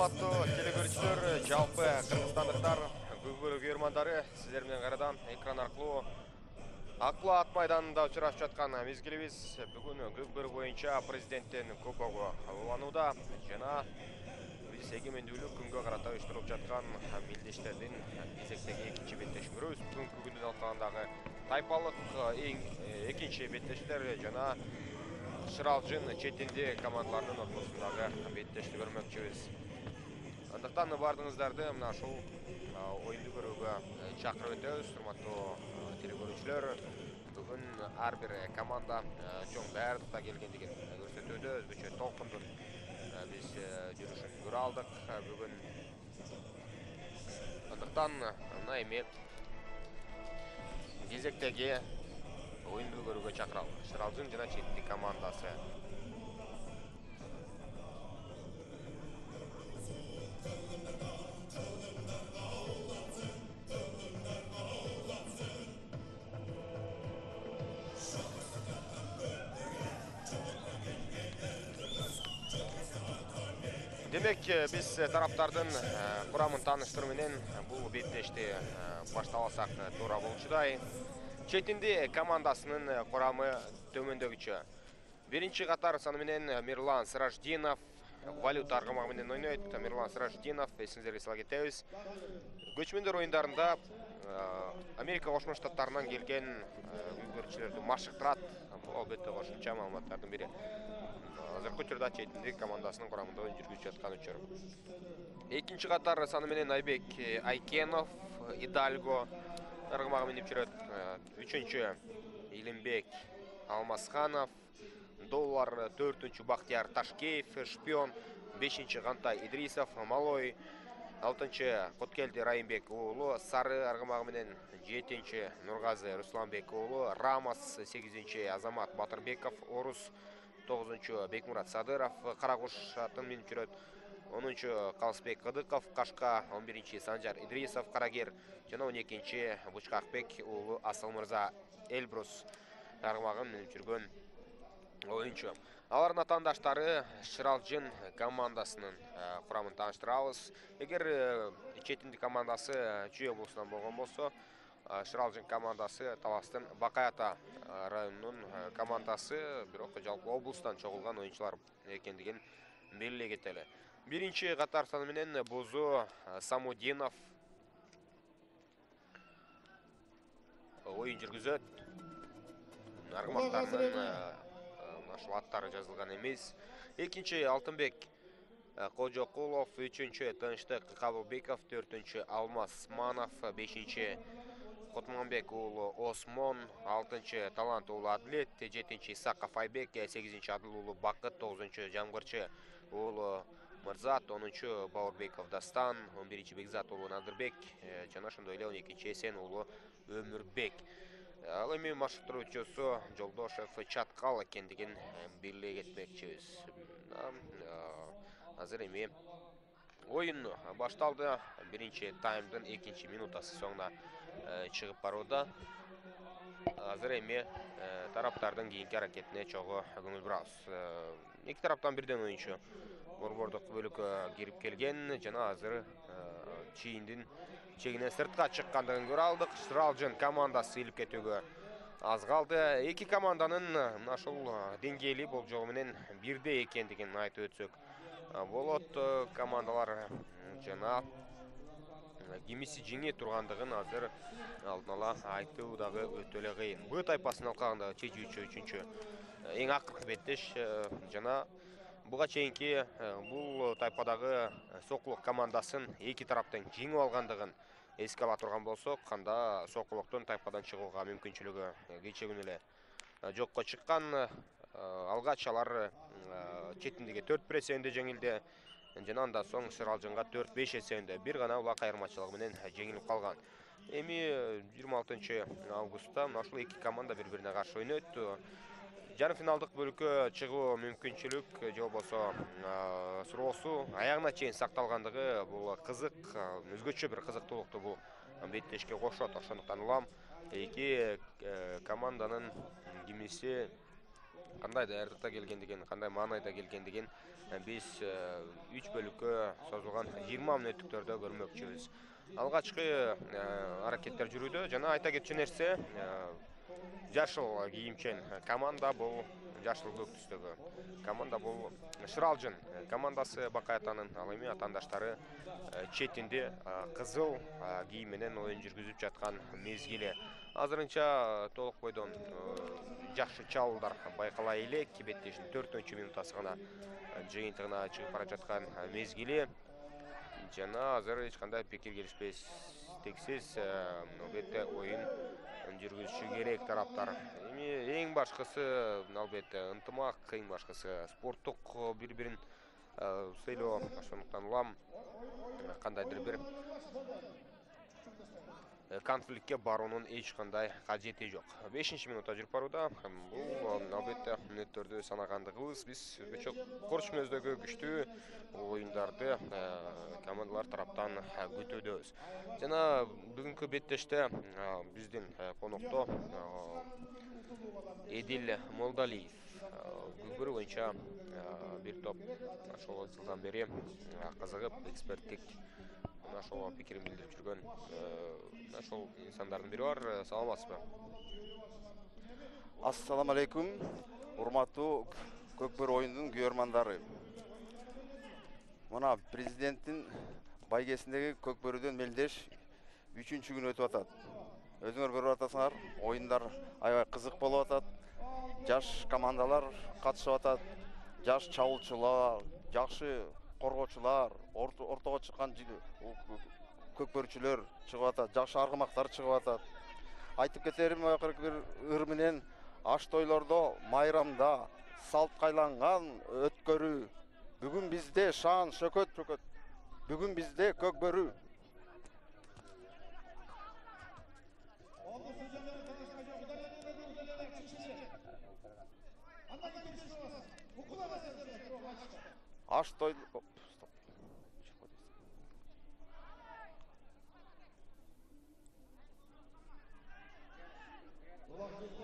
Урматтуу телекөрүүчүлөр, жалпы кыргызстандыктар, көкбөрү көрмандары, сиздер менен кайрадан экран аркылуу Акбулат майданында учурашып жаткан мезгилибиз бүгүн көкбөрү боюнча президенттин кубогу уланууда жана биз эгемендүүлүк күнгө карата уюштурулуп жаткан мелдештердин кезектеги экинчи беттешүүлөрүбүз. Бүгүнкү күндүн алкагындагы тайпалык экинчи беттештер жана Шыралжын четинди командаларынын ортосундагы беттешти көрмөкчүбүз. Андыктан бардыңыздарды мына ушул оюнду көрүүгө чакырып өтөбүз. Урматтуу телекөрүүчүлөр, бүгүн ар бир команда чоң даярдыкта келгендигин көрсөтүүдө, өзгөчө толкундун биз жүрүшүн көрө алдык бүгүн. Андыктан мына эми кезектеги оюнду көрүүгө чакыралым. Шыралжын жана четинди командасы. Демек, биз тараптардын курамын тааныштыруу менен бул беттешти баштабасак туура болчудай. Четинди командасынын курамы төмөндөгүчө. Биринчи катар саны менен Мирлан Сыраждинов валюта аргамагы менен ойнойт. Мирлан Сыраждинов, эсиңиздерге сала кетебиз, көчмөндөр оюндарында Америка Кошмо Штаттарынан келген көкбөрүчүлөрдү машыктырат. Бул албетте кошумча маалыматтардын бири. Азыркы учурда четинди командасынын курамында оюн жүргүзүп жаткан учур. Экинчи катар саны менен Айбек Айкенов, Идальго аргамагы менен жүрөт. Үчүнчү Илимбек Алмасханов, Доллар, төртүнчү Бактияр Ташкеев, Шпион, бешинчи Кантай Идрисов, Малой, алтынчы Коткелди Райымбек уулу, Сары аргамагы менен жетинчи Нургазы Русланбек уулу, Рамас, сегизинчи Азамат Батырбеков, Орус, 9-чу Бекмурат Садыров, Каракуш атын менен жүрөт. 10-чу Калысбек Кыдыков, Кашка, 11-чи Санжар Идрисов, Карагер жана 12-чи Бучкакбек уулу Асыл Мырза Элбрус аргамагы менен жүргөн оюнчу. Алардын атаандаштары Шыралжын командасынын курамын тааныштырабыз. Эгер четинди командасы Чүй облусунан болгон болсо, Шыралжын командасы Таластын Бакай Ата районунун командасы, бирок жалпы облустан чогулган оюнчулар экендигин белгилей кетели. Биринчи катар саны менен Бузу Самудинов оюн жүргүзөт. Аргамактарынын ушул аттары жазылган эмес. Экинчи Алтынбек Кожокулов, үчүнчү Тынчтык Кабылбеков, төртүнчү Алмаз Манов, бешинчи Котманбек уулу Осмон, алтынчы Талант уулу Адлет, жетинчи Исаков Айбек, сегизинчи Адыл уулу Бакыт, тогузунчу Жаңгырчы уулу Мырзат, 10-чу Бауырбеков Дастан, 11-чи Бекзат уулу Надырбек жана ошондой эле 12-чи Эсен уулу Өмүрбек. Ал эми машыктыруучусу Жолдошев Чаткал экендигин белгилей кетмекчибиз. Азыр эми оюн башталды. Биринчи таймдын 2-чи минутасы соңуна чыгып барууда. Азыр эми тараптардын кийинки аракетине чогуу көңүл бурабыз. Эки тараптан бирден оюнчу борбордук бөлүккө кирип келген жана азыр чийиндин чегинен сыртка чыккандыгын көрө алдык. Шыралжын командасы илип кетүүгө аз калды. Эки команданын мына ушул деңгээли болжол менен бирдей экендигин айтып өтсөк болот. Командалар жана кимиси жеңе тургандыгын азыр алдын ала айтуу дагы өтө эле кыйын. Б тайпасынын алкагындагы чечүүчү үчүнчү эң акыркы беттеш жана буга чейинки бул тайпадагы Сокулук командасын эки тараптын жеңип алгандыгын эске ала турган болсок, анда Сокулуктун тайпадан чыгууга мүмкүнчүлүгү кече күнү эле жокко чыккан. Алгач алар четиндиге 4-1 эсебинде жеңилди жана андан соң Шыралжынга 4-5 эсебинде бир гана улак айырмачылыгы менен жеңилип калган. Эми 26 августта ушул эки команда бири-бирине каршы ойнойт. Жарым финалдык бөлүккө чыгуу мүмкүнчүлүк же болбосо суроосу аягына чейин сакталгандыгы бул кызык, өзгөчө бир кызыктуулукту бул беттешке кошот. Ошондуктан улам эки команданын кимиси қандай даярдықта келгендігін, қандай маңайда келгендігін біз 3 бөлікке созылған 20 мүнөттүктөрдө көрмөкчүбүз. Алгачкы аракеттер жүрүүдө жана айта кетчү нерсе жашыл кийимчен команда бул жашыл көк түстөгү команда бул Шыралжын командасы Бакай атанын ал эми атандаштары четинде кызыл кийим менен оюн жүргүзүп жаткан мезгили. Азырынча толук бойдон жакшы чабуулдар байкала элек. Беттешин 4-мүнөтасы гана жыйынтыгына чыгып бара жаткан мезгили. Жана азыр эч кандай пикир келишпестиксиз албетте оюн жүргүзүшү керек тараптар. Эми эң башкысы албетте ынтымак, эң башкысы спорттук бири-бирин сыйлоо. Ошондуктан улам кандайдыр бир конфликтке баруунун эч кандай кажети жок. 5-мүнөттө жүрүп барууда. Бул албетте мүнөттөрдү санагандыгыбыз биз өзгөчө көрүшмөздөгү күчтүү оюндарды командалар тараптан күтүүдөбүз. Жана бүгүнкү беттеште биздин конокто Эдил Молдалиев көкбөрү боюнча бир топ ошол жылдан бери кызыгып эксперттик ошол пикирин билдирип жүргөн ошол инсандардын бири бар. Саламатсызбы? Ассаламу алейкум, урматтуу көкбөр оюнунун күйөрмандары. Мына президенттин байгесиндеги көкбөрүдөн мелдеш 3-күн өтүп атат. Өзүңөр көрүп атасыңар, оюндар аябай кызык болуп атат. Жаш командалар катышып атат. Жаш чабуулчулар, жакшы коргоочулар, ортого чыккан көкбөрчүлөр чыгып атат, жакшы аргымактар чыгып атат. Айтып кетерим, акыркы бир ыр менен аш тойлордо, майрамда салт кайланган өткөрүү. Бүгүн бизде шаан шөкөт. Бүгүн бизде көкбөрү. Аш той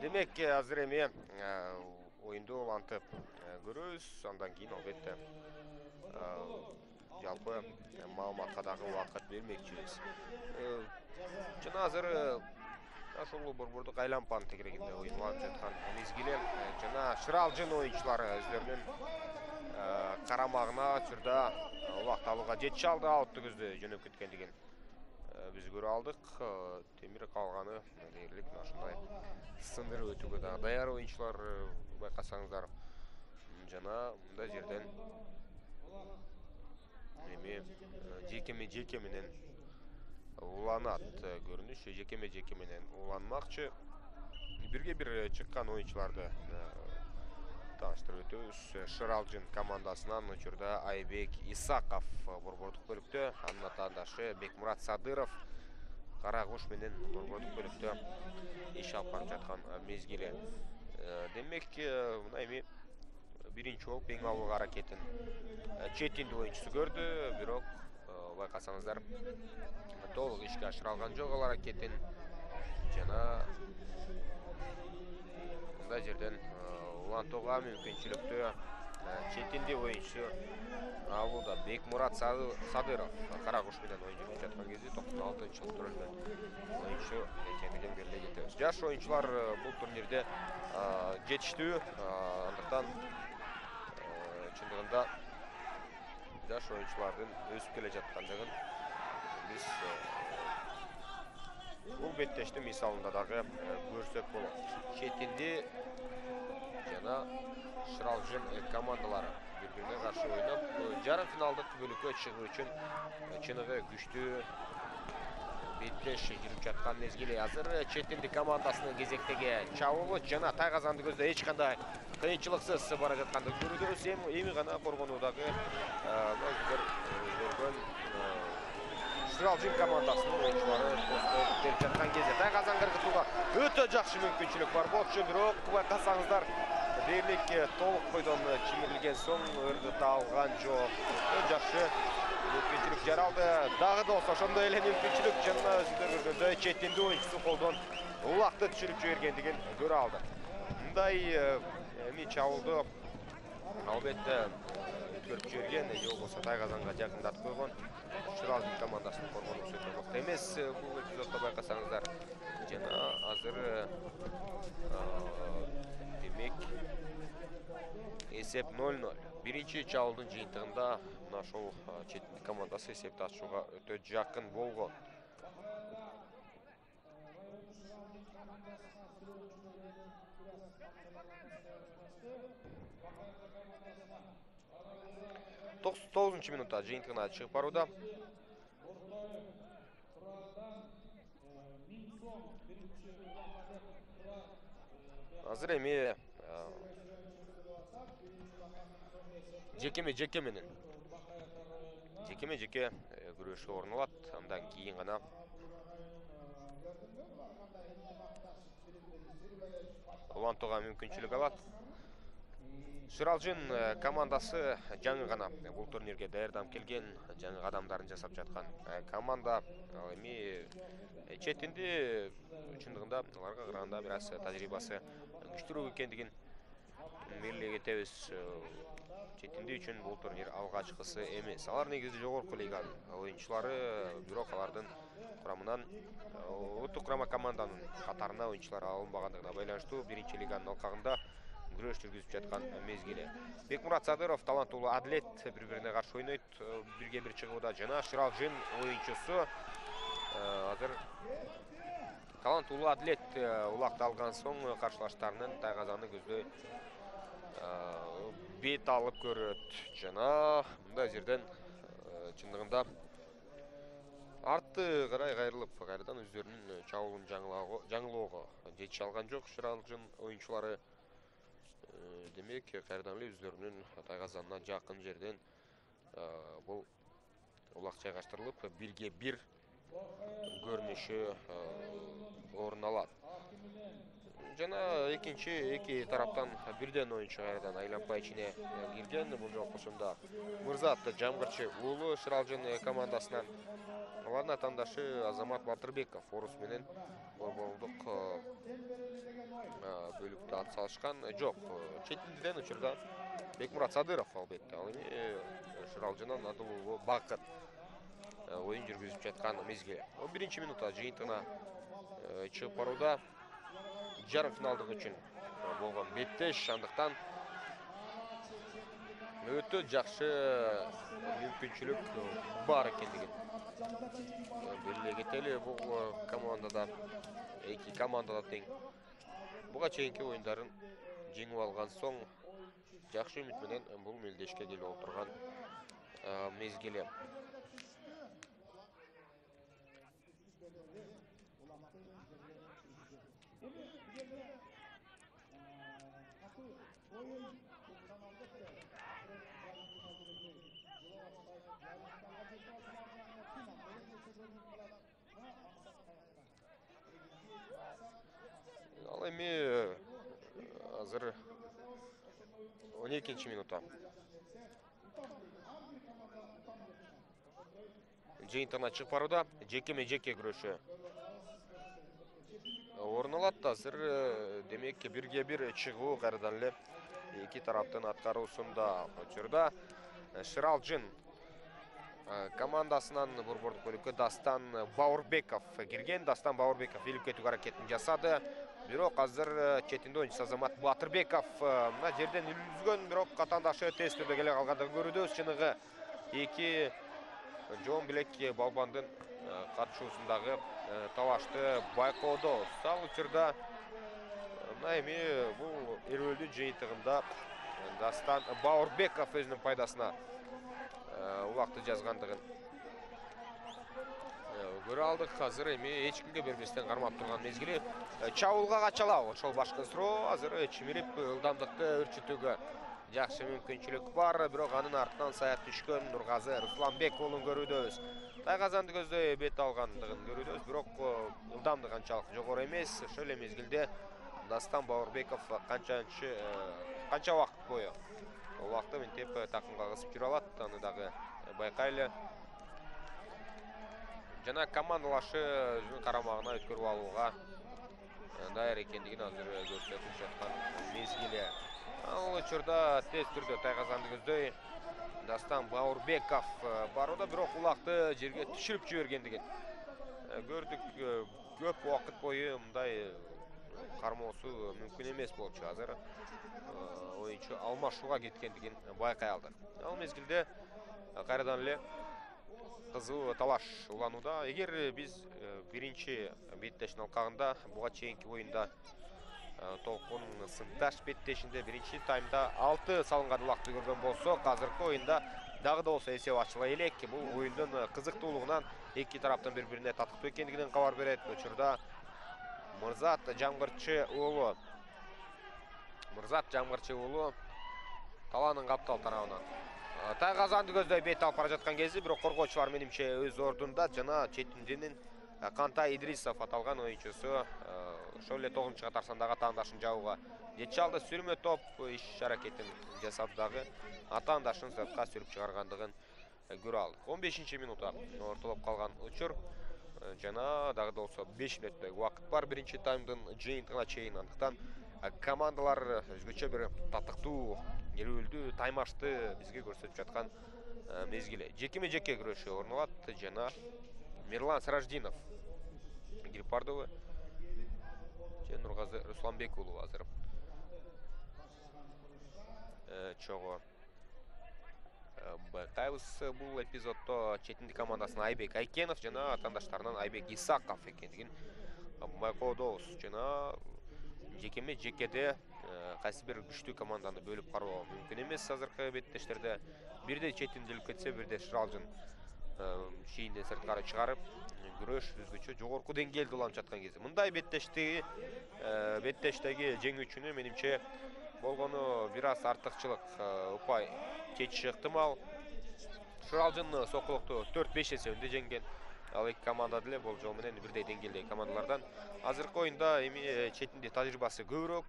Демек, азыр эми оюнду улантып көрөбүз. Андан кийин албетте жалпы маалыматка дагы убакыт бермекчибиз. Жана азыр ошол борбордук айлампанын тегерегинде оюнланып жаткан мезгили жана Шыралжын оюнчулары өздөрүнүн карамагына учурда убакыт алууга жетише алды. Аутты көздө жөнөп кеткендигин биз көрө алдык. Темир калганы дээрлик ушундай сындырып өтүүгө дагы даяр оюнчулар байкасаңыздар. Жана мындай жерден эми жеке менен уланат көрүнүш. Жеке менен уланмакчы. Бирге бир чыккан оюнчуларды тааныштырып өтөбүз. Шыралжын командасынан учурда Айбек Исаков борбордук бөлүктө, анын атаандашы Бекмурат Садыров Карагуш менен борбордук бөлүктө иш алып барып жаткан мезгили. Демек, мына эми биринчи болуп эң алгы аракетин четинди оюнчусу көрдү, бирок байкасаңыздар толук ишке ашыра алган жок ал аракетин. Жана мындай жерден улантууга мүмкүнчүлүктү четинди оюнчусу алууда. Бекмурат Садыров Карагуш менен оюн жүрүп жаткан кезде 96-жылы төрөлгөн оюнчу экендигин белгилей кетебиз. Жаш оюнчулар бул турнирде жетиштүү, андыктан чындыгында жаш оюнчулардын өсүп келе жаткандыгын биз бул беттештин мисалында дагы көрсөк болот. Четинди жана Шыралжын командалары бири-бирине каршы ойноп, жарым финалдык бөлүккө чыгуу үчүн чыныгы күчтүү беттеш жүрүп жаткан мезгили. Азыр четинди командасынын кезектеги чабуулу жана тайгазанды көздө эч кандай кыйынчылыксыз бара жаткандыгын көрүбүз. Эми гана коргонуудагы көргөн Шыралжын командасынын оюнчулары тостоп келип жаткан кезде тайгазан кыргызууга өтө жакшы мүмкүнчүлүк бар болчу, бирок байкасаңыздар дээрлик толук бойдон чимирилген соң ыргыта алган жок. Жакшы мүмкүнчүлүк жаралды. Дагы да болсо ошондой эле мүмкүнчүлүк жана өзүңөр көргөндөй четинди оюнчусу колдон улакты түшүрүп жибергендигин көрө алды. Мындай эми чабуулду албетте өткөрүп жиберген, же болбосо Тайгазанга жакындатып койгон. Шыралдын командасынын коргонуу өтө мыкты эмес бул эпизоддо байкасаңыздар. Жана азыр демек эсеп 0-0. Биринчи чабуулдун жыйынтыгында мына ошол четиндик командасы эсепти ачууга өтө жакын болгон. Тоғызынчы минутта жыйынтыгына чыгып барууда. Азыр эми жеке менен жеке күрөшүү орун алат. Андан кийин гана улантууга мүмкүнчүлүк алат. Шыралжын командасы жаңы гана бул турнирге даярданып келген, жаңы кадамдарын жасап жаткан команда. Эми четинди чындыгында аларга караганда бир аз тажрыйбасы күчтүүрөөк экендигин мээлей кетебиз. Четинди үчүн бул турнир алгачкысы эмес. Алар негизи жогорку лиганын оюнчулары, бирок алардын курамынан улуттук курама команданын катарына оюнчулар алынбагандыгына байланыштуу биринчи лиганын алкагында күрөш жүргүзүп жаткан мезгили. Бекмурат Садыров, таланттуу Адлет бири-бирине каршы ойнойт, бирге бир чыгууда. Жана Шыралжын оюнчусу азыр таланттуу Адлет улакталган соң каршылаштарынын Тайгазанды көздөй бет алып көрөт. Жана мындай жерден чындыгында артты карай кайрылып, кайрадан өздөрүнүн чабуулун жаңылоого жетише алган жок Шыралжын оюнчулары. Демек, кайрадан эле өздөрүнүн Тайгазанына жакын жерден бул улак жайгаштырылып, бирге бир көрүнүшү орун алат. Жана эки тараптан бирден оюнчу кайрадан айланпа ичине кирген. Бул жолку ошондо Мырзат Жамгырчы уулу Шыралжын командасынан. Алардын атаандашы Азамат Батырбеков Орус менен борборундук бөлүктө ат салышкан. Жок, четиндиден учурда Бекмурат Садыров албетте. Ал эми Шыралжынын Адыл уулу Бакыт оюн жүргүзүп жаткан мезгил. 11-чи минутта жыйынтыгына чыгып барууда. Жарым финалдык үчүн болгон беттеш, андыктан өтө жакшы мүмкүнчүлүк бар экендигин белгилей кетели. Бул командада эки командада тең. Буга чейинки оюндарын жеңип алган соң жакшы үмүт менен бул мелдешке келип отурган мезгили. Ал эми азыр 12-чи минутта жыйынтыгына чыгып барууда. Жеке күрөшү орун алат. Азыр демек бирге бир чыгуу кайрадан эле эки тараптын аткаруусунда учурда. Шыралжын командасынан борбордук бөлүккө Дастан Бауырбеков кирген. Дастан Бауырбеков илип кетүүгө аракетин жасады. Бирок азыр четинде оюнчусу Азамат Батырбеков мына жерден үлүзгөн, бирок катандашы тез түрдө келе калгандыгын көрүүбүз. Чыныгы эки жоон билек балбандын катышуусундагы талашты байкоодо. Ал учурда мына эми бул эрбөлдүн жыйынтыгында Дастан Бауырбеков өзүнүн пайдасына улакты жазгандыгын көрө алдык. Азыр эми эч кимге бербестен кармап турган мезгили. Чабуулга качалап ошол башкы суроо. Азыр чимирип ылдамдыкты өрчүтүүгө жакшы мүмкүнчүлүк бар. Бирок анын артынан саят түшкөн Нургазы Русланбек уулун көрүүдөбүз. Тайгазанды көздөй бет алгандыгын көрүүдөбүз. Бирок ылдамдык анчалык жогору эмес. Ошол эле мезгилде Дастан Бауырбеков канча убакыт бою убакытты мынтип такымга кысып жүрө алат, аны дагы байкайлы. Жана командалашы өзүнүн карамагына өткөрүп алууга даяр экендигин азыр көрсөтүп жаткан мезгили. Ал учурда тез түрдө тайгазанды көздөй Дастан Бауырбеков баруда, бирок улакты жерге түшүрүп жибергендигин көрдүк. Көп убакыт бою мындай кармоосу мүмкүн эмес болчу. Азыр оюнчу алмашууга кеткендигин байкай алдык. Ал мезгилде кайрадан эле кызуу талаш уланууда. Эгер биз биринчи беттештин алкагында буга чейинки оюнда толкун сынташ беттешинде биринчи таймда 6 салынган улакты көргөн болсок, азыркы оюнда дагы да болсо эсеп ачыла элек. Бул оюндун кызыктуулугунан эки тараптын бири-бирине татыктуу экендигинен кабар берет. Учурда Мырзат Жаңгырчы уулу Таланын каптал тарабынан Тайгазанды көздөй бет алып бара жаткан кезде, бирок коргоочулар менимче өз ордунда. Жана четиндинин Кантай Идрисов аталган оюнчусу ошол эле 9-чу катарсандагы атаандашын жабууга жетише алды. Сүрмө топ иш аракетин жасап дагы атаандашын сыртка сүрүп чыгаргандыгын көрө алдык. 15-чи минутта ортолоп калган учур. Жана дагы да болсо 5 мүнөттөй убакыт бар биринчи таймдын жыйынтыгына чейин. Андыктан командалар өзгөчө бир татыктуу, нервүүлдүү таймашты бизге көрсөтүп жаткан мезгили. Жекеме-жеке күрөшүү орун алат жана Мирлан Сраждинов кирип бардыбы? Нургазы Русланбек уулу азыр чогуу байкайбыз бул эпизоддо четиндик командасынан Айбек Айкенов жана атаандаштарынан Айбек Исаков экендигин байкоодобуз. Жана жекеме-жекеде кайсы бир күчтүү команданы бөлүп кароо мүмкүн эмес. Азыркы беттештерде бирде четинделип кетсе, бирде Шыралжын шийинден сырткары чыгарып, күрөш өзгөчө жогорку деңгээлде уланып жаткан кезде, мындай беттештеги жеңүүчүнү менимче болгону бир аз артыкчылык упай чечиши ыктымал. Шыралжын Сокулукту 4-5 эсебинде жеңген. Ал эки команда деле болжол менен бирдей деңгээлдеги командалардан. Азыркы оюнда эми четинде тажрыйбасы көбүрөөк,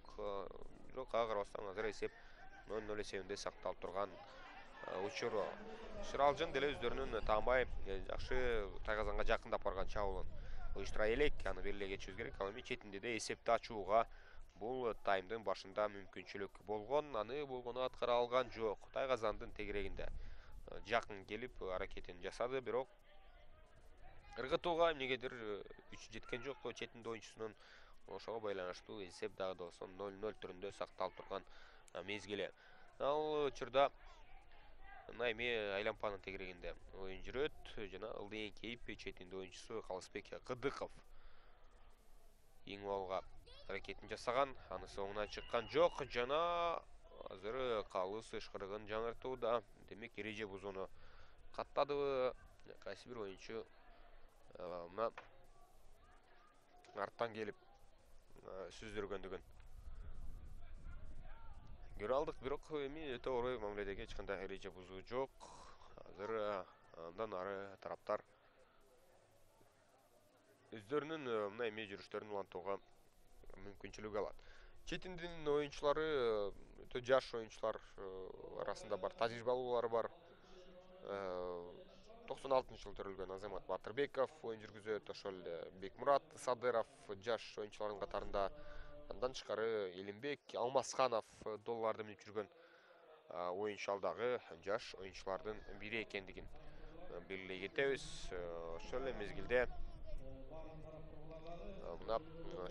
бирок ага карабастан азыр эсеп 0-0 эсебинде сакталып турган учур. Шыралжын деле өздөрүнүн таанбай жакшы Тайгазанга жакындап барган чабуулун уюштура элек, аны белгилей кетишибиз керек. Ал эми четинде эсепти ачууга бул таймдын башында мүмкүнчүлүк болгон, аны болгону аткара алган жок. Тайгазандын тегерегинде жакын келип аракетин жасады, бирок ыргытууга эмнегедир күчү жеткен жок четинде оюнчусунун. Ошого байланыштуу эсеп дагы да болсо 0-0 түрүндө сакталып турган мезгили. Ал учурда эми айлампанын тегерегинде оюн жүрөт жана ылдый эңкейип четинде оюнчусу Калысбек Кыдыков иңип алууга аракетин жасаган, аны соңунан чыккан жок жана азыр калыс ышкырыгын жаңыртууда. Демек эреже бузууну каттадыбы кайсы бир оюнчу мына арттан келип сүздүргөндүгүн көрө алдык, бирок эми тоогорой мамиледеги эч кандай эреже бузуу жок. Азыр андан ары тараптар өздөрүнүн мына эми жүрүштөрүн улантууга мүмкүнчүлүк алат. Четиндин оюнчулары өтө жаш оюнчулар арасында бар, тажрыйбалуулары бар. 96-жылы төрөлгөн Азамат Батырбеков оюн жүргүзөт, ошол эле Бекмурат Садыров жаш оюнчулардын катарында. Андан тышкары Элимбек Алмасханов долларды минип жүргөн оюнчу, ал дагы жаш оюнчулардын бири экендигин белгилей кетебиз. Ошол эле мезгилде мына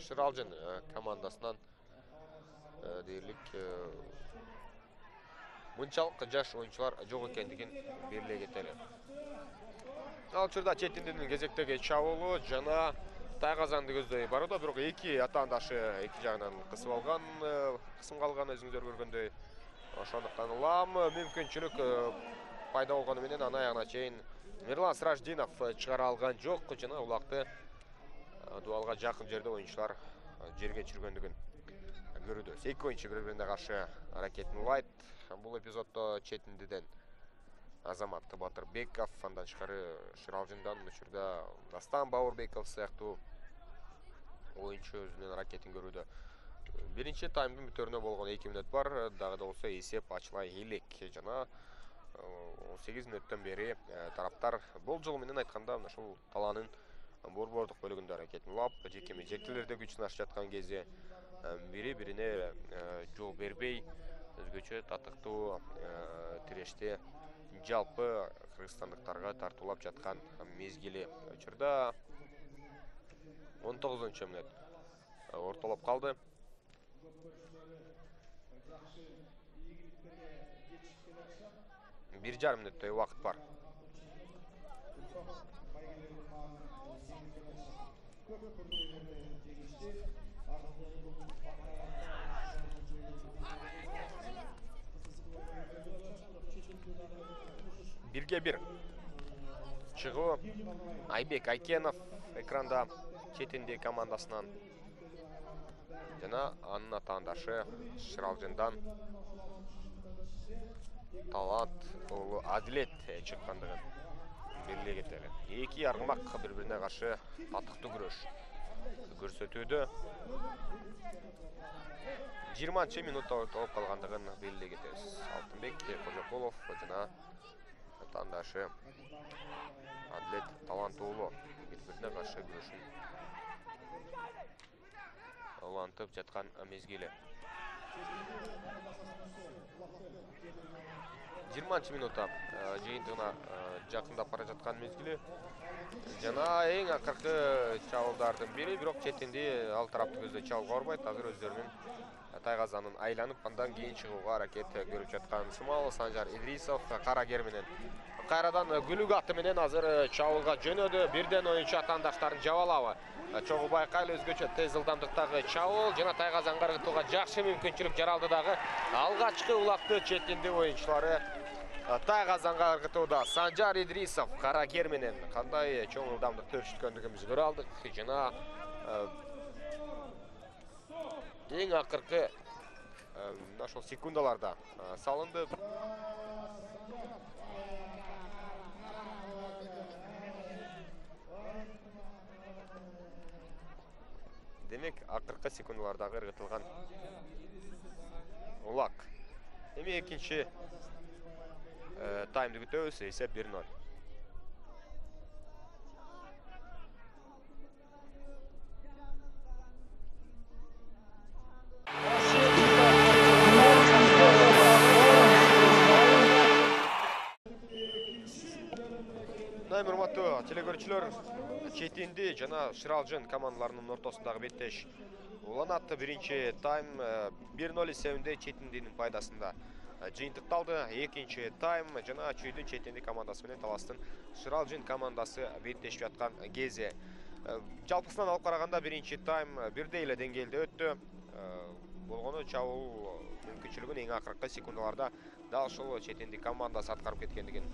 Шыралжын командасынан дээрлик мынчалык жаш оюнчулар жок экендигин белгилей кетели. Ал учурда четиндин кезектеги чабуулу жана Тайгазанды көздөй барууда, бирок эки атаандашы эки жагынан кысымга алган өзүңүздөр көргөндөй. Ошондуктан улам мүмкүнчүлүк пайда болгону менен аны аягына чейин Мирлан Сраждинов чыгара алган жок жана улакты дуалга жакын жерде оюнчулар жерге чүргөндүгүн көрүүбүз. Эки оюнчу бири-бирине каршы аракетин улайт. Бул эпизоддо четиндиден Азамат Батырбеков, андан тышкары Шыралжындан учурда Дастан Бауырбеков сыяктуу оюнчу өзүнүн аракетин көрүүдө. Биринчи таймдын бүтөрүнө болгон 2 мүнөт бар, дагы да болсо эсеп ачыла элек жана 18 мүнөттөн бери тараптар болжол менен айтканда ушул талаанын борбордук бөлүгүндө аракетин улап, жекеме-жектелерде күч сынашып жаткан кезде бири-бирине жол бербей өзгөчө татыктуу тиреште жалпы кыргызстандыктарга тартуулап жаткан мезгили. Учурда 19-мүнөт ортолоп калды. Bir жарым мүнөттөй убакыт бар. Бирге бир. Чыгуу Айбек Айкенов экранда четинди командасынан. Жана анын атаандашы Шыралжындан Талант уулу Адилет чыккандыгын белгилей кетели. Эки аргымак бири-бирине каршы татыктуу күрөш көрсөтүүдө. 20 минутта ортолоп калгандыгын белгилей кетебиз. Алтынбек Кожокулов жана атаандашы Адилет Талант уулу бири-бирине каршы күрөшүн улантып жаткан мезгили. 20 минутта жыйынтыгына жакындап бара жаткан мезгили. Жана эң акыркы чабуулдардын бири, бирок четинди ал тараптуу көздөй чабуулга барбайт. Азыр өздөрүнүн тайгазанын айланып, андан кийин чыгууга аракет көрүп жаткан Сымал Санжар Идрисов кара гер менен кайрадан күлүк аты менен азыр чабуулга жөнөдү. Бирден оюнчу атаандаштарын жабалабы. Чогуу байкайлы өзгөчө тез ылдамдыктагы чабуул жана тайгазанга ыргытууга жакшы мүмкүнчүлүк жаралды дагы. Алгачкы улакты четинди оюнчулары тайгазанга ыргытууда. Санжар Идрисов кара гер менен кандай чоң ылдамдыкты көрсөткөндүгүбүздү көрө алдык. Жана эң акыркы ошол секундаларда салынды. Демек, акыркы секундалардагы ыргытылган улак. Эми экинчи таймды күтөбүз, эсеп 1-0. Урматтуу телекөрүүчүлөр, четинди жана Шыралжын командаларынын ортосундагы беттеш уланат. Биринчи тайм 1-0 эсебинде четиндинин пайдасында жыйынтыкталды. Экинчи тайм жана Чүйдүн четинди командасы менен Таластын Шыралжын командасы беттешип жаткан кези. Жалпысынан алып караганда биринчи тайм бирдей эле деңгээлде өттү. Болгону чабуул мүмкүнчүлүгүн эң акыркы секундаларда дал ошол четинди командасы аткарып кеткендигин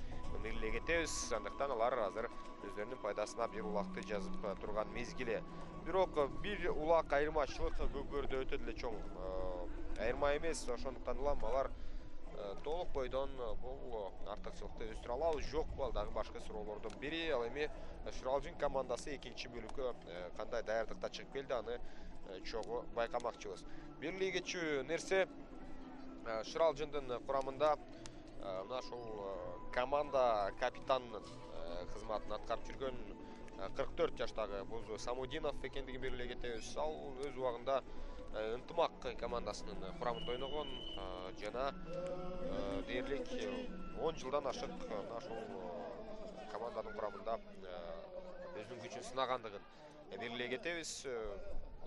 белгилей кетебиз. Андыктан алар азыр өздөрүнүн пайдасына бир улакты жазып турган мезгили. Бирок бир улак айырмачылык көкбөрдө өтө деле чоң айырма эмес. Ошондуктан улам алар толук бойдон бул артыкчылыкты өстүрө алабы, жокпу, ал дагы башка суроолордун бири. Ал эми Шыралжын командасы экинчи бөлүккө кандай даярдыкта чыгып келди, аны чогуу байкамакчыбыз. Белгилей кетчү нерсе, Шыралжындын курамында мына ошол команда капитанынын кызматын аткарып жүргөн 44 жаштагы Бузу Самудинов экендигин белгилей кетебиз. Ал өз убагында ынтымак командасынын курамында ойногон жана дээрлик 10 жылдан ашык ошол команданын курамында өзүнүн күчүн сынагандыгын белгилей кетебиз.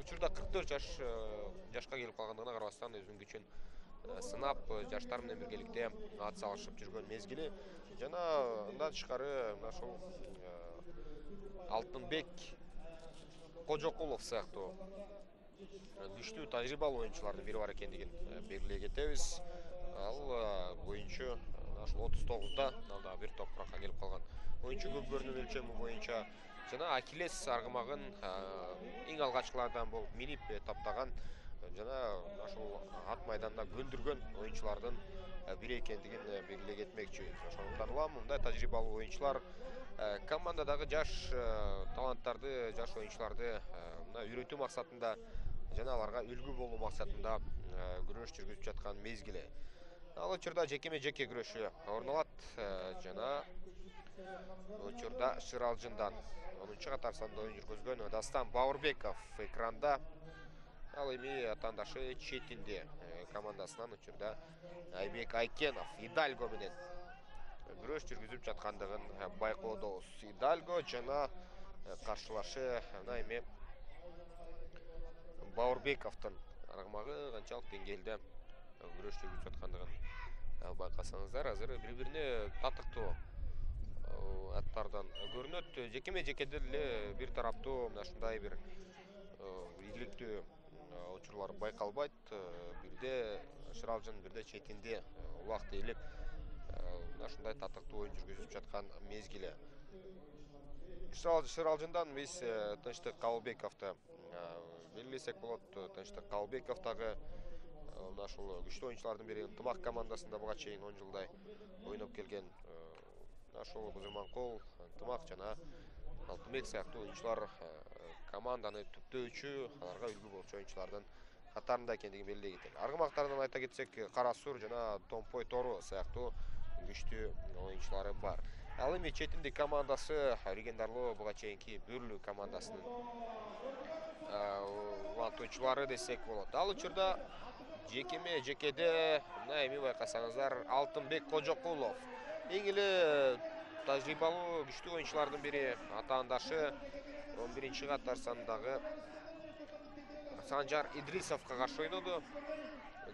Учурда 44 жашка келип калгандыгына карабастан өзүнүн күчүн сынап жаштар менен биргеликте ат салышып жүргөн мезгили. Жана андан тышкары ошол Алтынбек Кожокулов сыяктуу күчтүү тажрыйбалуу оюнчулардын бири бар экендигин белгилей кетебиз. Ал боюнчу ошол 39да ал дагы бир топуракка келип калган оюнчу көкбөрүнүн өлчөмү боюнча. Жана Акилес аргымагын эң алгачкылардан болуп минип таптаган жана ошол ат майданда көндүргөн оюнчулардын бири экендигин белгилей кетмекчибиз. Ошондуктан улам мындай тажрыйбалуу оюнчулар командадагы жаш таланттарды, жаш оюнчуларды мына үйрөтүү максатында жана аларга үлгү болуу максатында күрөш жүргүзүп жаткан мезгили. Ал учурда жекеме-жеке күрөшү орун алат жана учурда Шыралжындан 10-катар санда оюн жүргүзгөн Дастан Бауырбеков экранда. Ал эми атандашы четинде командасынан учурда Айбек Айкенов Идальго менен күрөш жүргүзүп жаткандыгын байкоодобуз. Идальго жана каршылашы мына эми Баурбековдун аргымагы канчалык деңгээлде күрөш жүргүзүп жаткандыгын байкасаңыздар, азыр бири-бирине татыктуу аттардан көрүнөт. Жекеме-жекеде эле бир тараптуу мына ушундай бир ийгиликтүү учурлар байкалбайт. Бирде Шыралжын, бирде четинде улак тейлип мына ушундай татыктуу оюн жүргүзүп жаткан мезгили. Шыралжындан биз Тынчтык Кабылбековду белгилесек болот. Тынчтык Кабылбеков дагы мына ушул күчтүү оюнчулардын бири, ынтымак командасында буга чейин 10 жылдай ойноп келген. Ошол Бузурманкул, ынтымак жана Алтынбек сыяктуу оюнчулар команданы түптөөчү, аларга үлгү болчу оюнчулардын катарында экендигин белгилей кетели. Аргымактардан айта кетсек, Кара Сур жана Томпой Тору сыяктуу күчтүү оюнчулары бар. Ал эми четиндик командасы легендарлуу буга чейинки Бүрлүү командасынын улантуучулары десек болот. Ал учурда жекеме-жекеде мына эми байкасаңыздар Алтынбек Кожокулов эң эле тажрыйбалуу күчтүү оюнчулардын бири, атаандашы 11-чи катар сандагы Санжар Идрисовго каршы ойноду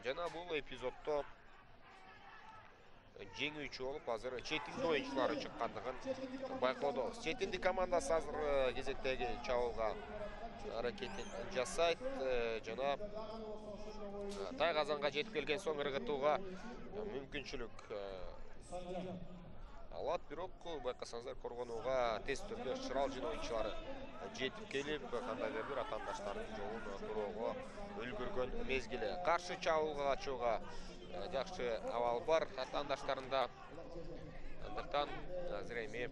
жана бул эпизоддо жеңүүчү болуп азыр четинде оюнчулары чыккандыгын байкоодобуз. Четиндик командасы азыр кезектеги чабуулга аракетин жасайт жана Тайгазанга жетип келген соң ыргытууга мүмкүнчүлүк алат, бирок байкасаңыздар коргонууга тез түрдө Шыралжын оюнчулары жетип келип, кандайдыр бир атаандаштардын жолун туроого үлгүргөн мезгили. Каршы чабуулга качууга жакшы абал бар атаандаштарында. Андыктан азыр эми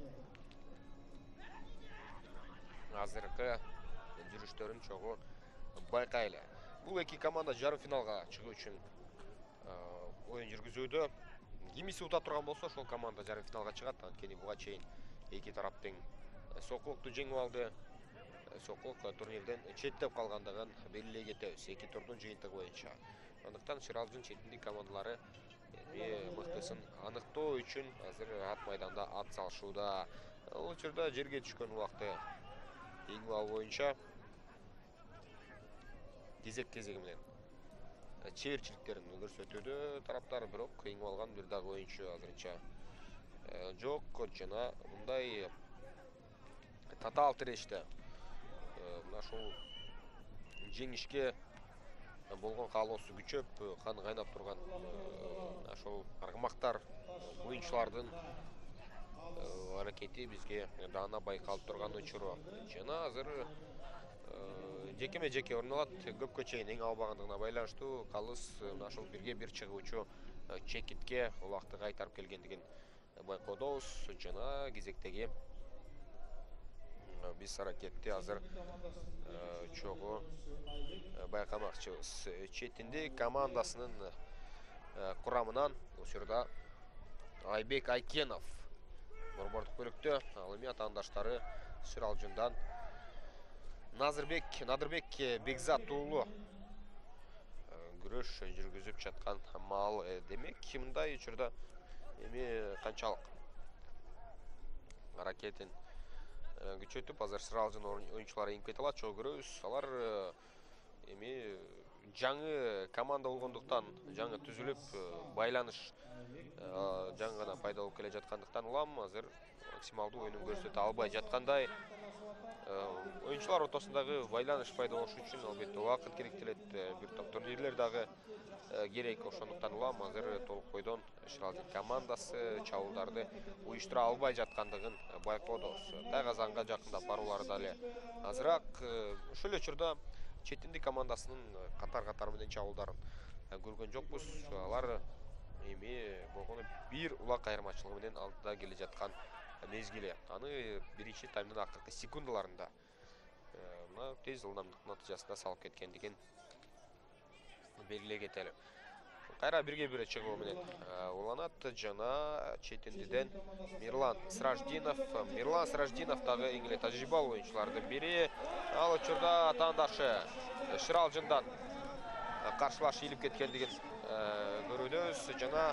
азыркы жүрүштөрүн чогуу байкайлы. Бул эки команда жарым финалга чыгуу үчүн оюн жүргүзүүдө. Кимиси ута турган болсо, ошол команда жарым финалга чыгат. Анткени буга чейин эки тарап тең сокулукту жеңип алды. Сокулук турнирден четтеп калгандыгын белгилей кетебиз эки турдун жыйынтыгы боюнча. Андыктан Шыралжын четиндик командалары мыктысын аныктоо үчүн азыр ат майданда ат салышууда. Ал учурда жерге түшкөн убакты эң бал боюнча кезек-кезеги менен чеберчиликтерин көрсөтүүдө тараптар, бирок эң алган бир дагы оюнчу азырынча жок жана мындай татаал тиреште мына ушул жеңишке болгон каалоосу күчөп, каны кайнап турган ошол аргымактар оюнчулардын аракети бизге даана байкалып турган учуру. Жана азыр жекеме-жеке орун алат. Көпкө чейин эң албагандыгына байланыштуу калыс мына ушул бирге бир чыгуучу чекитке убакты кайтарып келгендигин байкоодобуз жана кезектеги биз аракетти азыр чогуу байкамакчыбыз. Четиндик командасынын курамынан учурда Айбек Айкенов борбордук бөлүктө, ал эми атаандаштары Шыралжындан Надырбек Бекзат уулу күрөш жүргүзүп жаткан маал. Демек, мындай учурда эми канчалык аракетин күчөтүп азыр Шыралжын оюнчулары иңип кете алат, чогуу көрөбүз. Алар эми жаңы команда болгондуктан, жаңы түзүлүп, байланыш жаңы гана пайда болуп келе жаткандыктан улам азыр максималдуу оюнун көрсөтө албай жаткандай. Оюнчулар ортосундагы байланыш пайда болуш үчүн албетте убакыт керектелет, бир топ турнирлер дагы керек. Ошондуктан улам азыр толук бойдон Шыралжын командасы чабуулдарды уюштура албай жаткандыгын байкоодобуз. Тайгазанга жакындап баруулары дагы азыраак. Ошол эле учурда четиндик командасынын катар-катар менен чабуулдарын көргөн жокпуз. Алар эми болгону бир улак айырмачылыгы менен алдыда келе жаткан мезгили. Аны биринчи таймдын акыркы секундаларында мына тез ылдамдык натыйжасында салып кеткендигин белгилей кетели. Кайра бирге бире чыгуу менен уланат жана четиндиден Мирлан Сраждинов. Мирлан Сраждинов дагы эң эле тажрыйбалуу оюнчулардын бири. Ал учурда атаандашы Шыралжындан каршылаш ийилип кеткендигин көрүүбүз жана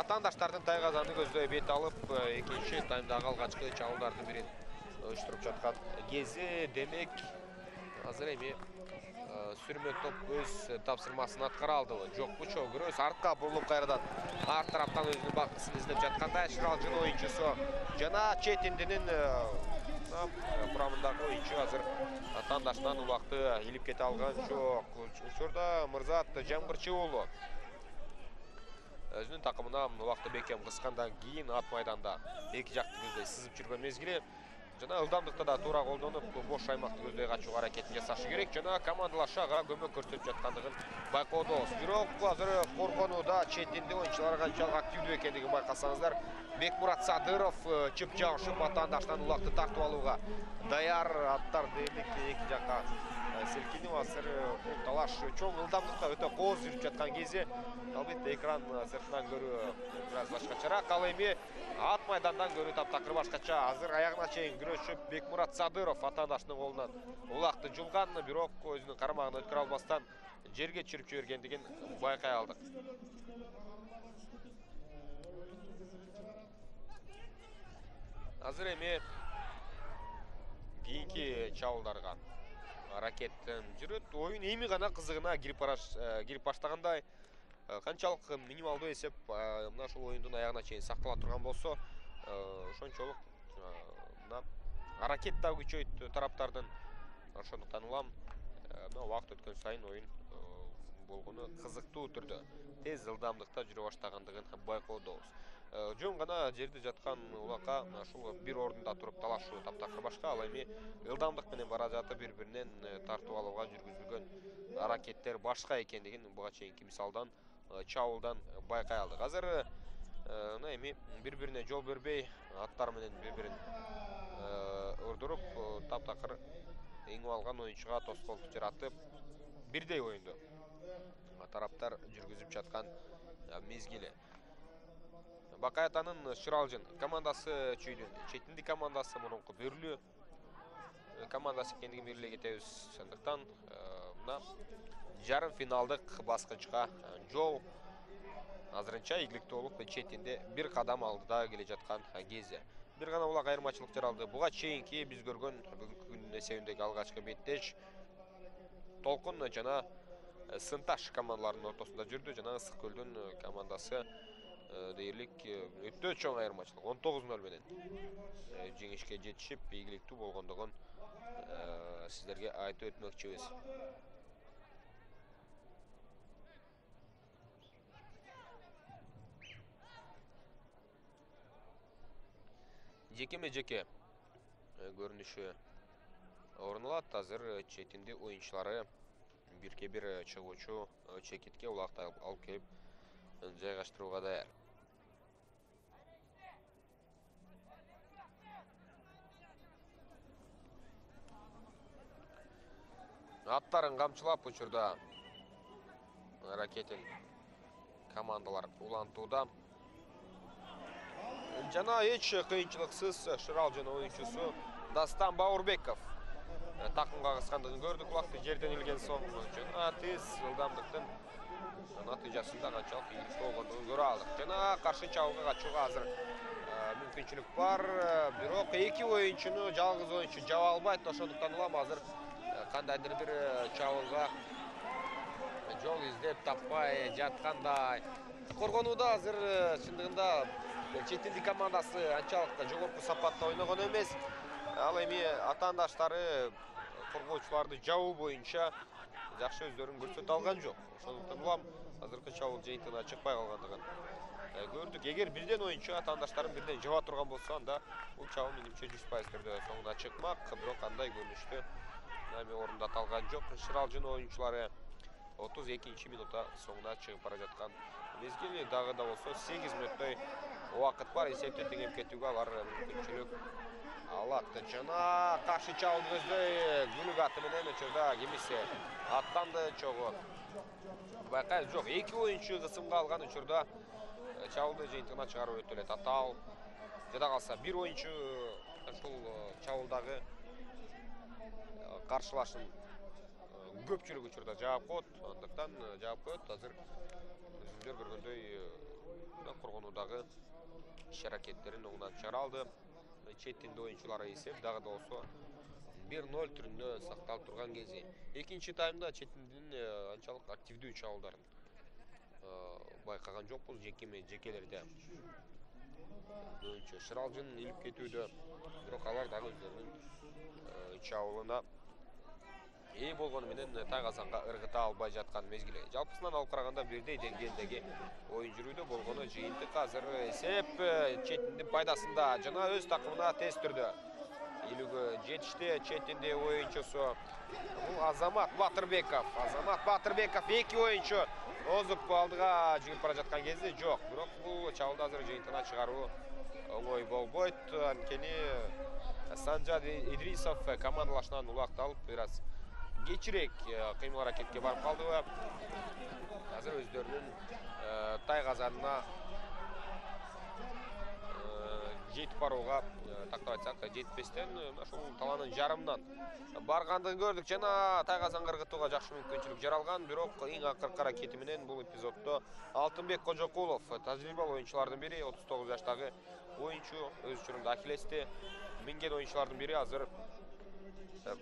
атаандаштардын тайгазаны көздөй бет алып экинчи таймдагы алгачкы чабуулдардын бирин уюштуруп жаткан кези. Демек азыр эми сүрмө топ өз тапсырмасын аткара алдыбы жокпу чогуу көрөбүз. Артка бурулуп кайрадан арт тараптан өзүнүн бактысын издеп жаткандай Шыралжын оюнчусу жана четиндинин курамындагы оюнчу азыр атаандашынан убакты ийилип кете алган жок. Учурда Мырзат Жаңбырчы уулу өзүнүн такымына убакты бекем кыскандан кийин ат майданда эки жакты көздөй сызып жүргөн мезгили жана ылдамдыкты да туура колдонуп бош аймакты көздөй качууга аракетин жасашы керек жана командалашы ага көмөк көрсөтүп жаткандыгын байкоодобуз. Бирок азыр коргонууда четинди оюнчулар канчалык активдүү экендигин байкасаңыздар, Бекмурат Садыров чып жагышып атаандаштан улакты тартып алууга даяр. Аттар дээрлик эки жакка селкинип азыр бул талаш чоң ылдамдыкта өтө кооз жүрүп жаткан кези. Албетте экран сыртынан көрүү бир аз башкачараак, ал эми ат майдандан көрүү таптакыр башкача. Азыр аягына чейин күрөшүп Бекмурат Садыров атаандашынын колунан улакты жулган, бирок өзүнүн карамагына өткөрө албастан жерге чүрүп жибергендигин байкай алдык. Азыр эми кийинки чабуулдарга аракеттен жүрөт. Оюн эми гана кызыгына кирип баштагандай. Канчалык минималдуу эсеп мына ушул оюндун аягына чейин сактала турган болсо, ошончолук мына аракет да күчөйт тараптардын. Ошондуктан улам мына убакыт өткөн сайын оюн болгону кызыктуу түрдө тез ылдамдыкта жүрө баштагандыгын байкоодобуз. Жөн гана жерде жаткан улакка ушул бир ордунда туруп талашуу таптакыр башка, ал эми ылдамдык менен бара жатып бири-биринен тартып алууга жүргүзүлгөн аракеттер башка экендигин буга чейинки мисалдан чабуулдан байкай алдык. Азыр мына эми бири-бирине жол бербей аттар менен бири-бирин ырдырып таптакыр эңип алган оюнчуга тоскоолдук жаратып бирдей оюнду тараптар жүргүзүп жаткан мезгили. Бакай атанын Шыралжын командасы чүйдүн четинди командасы мурунку Бөрлүү командасы экендигин белгилей кетебиз. Сондуктан мына жарым финалдык баскычка жол азырынча ийгиликтүү болуп четинде бир кадам алдыда келе жаткан кези. Бир гана улак айырмачылык жаралды. Буга чейинки биз көргөн бүгүнкү күндүн эсебиндеги алгачкы беттеш Толкун жана Сынташ командаларынын ортосунда жүрдү жана Ысык көлдүн командасы дээрлик өтө чоң айырмачылык 19-0 менен жеңишке жетишип ийгиликтүү болгондугун сиздерге айтып өтмөкчүбүз. Жеке-жеке көрүнүшү орун алат. Азыр четинди оюнчулары бирке-бир чыгуучу чекитке улакты алып келип жайгаштырууга даяр. Аттарын камчылап учурда аракетин командалар улантууда. Жана эч кыйынчылыксыз Шыралжын оюнчусу Дастан Бауырбеков такымга кыскандыгын көрдүк. Улакты жерден илген соң жана тез ылдамдыктын натыйжасында канчалык ийгиликтүү болгондугун көрө алдык. Жана каршы чабуулга качууга азыр мүмкүнчүлүк бар. Бирок эки оюнчуну жалгыз оюнчу жаба албайт. Ошондуктан улам азыр кандайдыр бир чабуулга жол издеп таппай жаткандай. Коргонууда азыр чындыгында четинди командасы анчалык жогорку сапатта ойногон эмес. Ал эми атаандаштары коргоочуларды жабуу боюнча жакшы өздөрүн көрсөтө алган жок. Ошондуктан улам азыркы чабуул жыйынтыгына чыкпай калгандыгын көрдүк. Эгер бирден оюнчу атаандаштарын бирден жаба турган болсо, анда бул чабуул менимче 100% түрдө соңуна чыкмак. Бирок андай көрүнүштө эми орундатылган жок. Шыралжын оюнчулары 32 минутта соңуна чыгып бара жаткан мезгил. Дагы да болсо 8 мүнөттөй убакыт бар. Эсепти теңеп кетүүгө алар мүмкүнчүлүк алат. Жана каршы чабуул көздөй гүлүк аты менен учурда кимиси аттанды чогуу Байқай жоқ, екі ойыншы қысымға алған үшірді Чабылды жиынтығына шығару өтілі татал. Жада қалса, бір ойыншы сол Чабылдағы қаршылашын көпчілік үшірді жауап қойд. Андықтан жауап қойд. Азыр өзіңдер көргендей құрғынудағы іш әрекеттерін оңынан шығара алды. Четтенді ойыншылары есеп, дағы да осы 1-0 түрінде сақталып тұрған кезде. Екінші таймда Четтендінің аншалық активді Чабылдарын байқаған жоқ бұл жекелерде. Ойыншы Шыралжын еліп кетуді, бірақ алардағы өздерінің Чабылына ей болғанымен Тайқазанға ырғыта албай жатқан мезгілі. Жалпысынан алып қарағанда бірдей деңгейдегі ойын жүруді болғаны жиынты қазір есеп Четтендің пайдасында жана өз тақымына тез түрді. Елігі жетіште Четтенде ойыншысы Азамат Батырбеков. Азамат Батырбеков екі ойыншы озып алдыға жүгіріп бара жатқан кезде жоқ. Бірақ бұл Чабылды азыр жиынтына шығару оңой болбойт. Анткени Санжад Идрисов командалашынан улақталып біраз кечирээк кыймыл аракетке барып калды. Азыр өздөрүнүн Тайқазанына жетип барууга тактап айтсак жетпестен ошол таланын жарымынан баргандыгын көрдүк. Жана Тайқазанга ыргытууга жакшы мүмкүнчүлүк жаралган, бирок эң акыркы аракети менен бул эпизоддо Алтынбек Кожокулов, тажрыйбалуу оюнчулардын бири, 39 жаштагы оюнчу, өз учурунда Ахиллести минген оюнчулардын бири азыр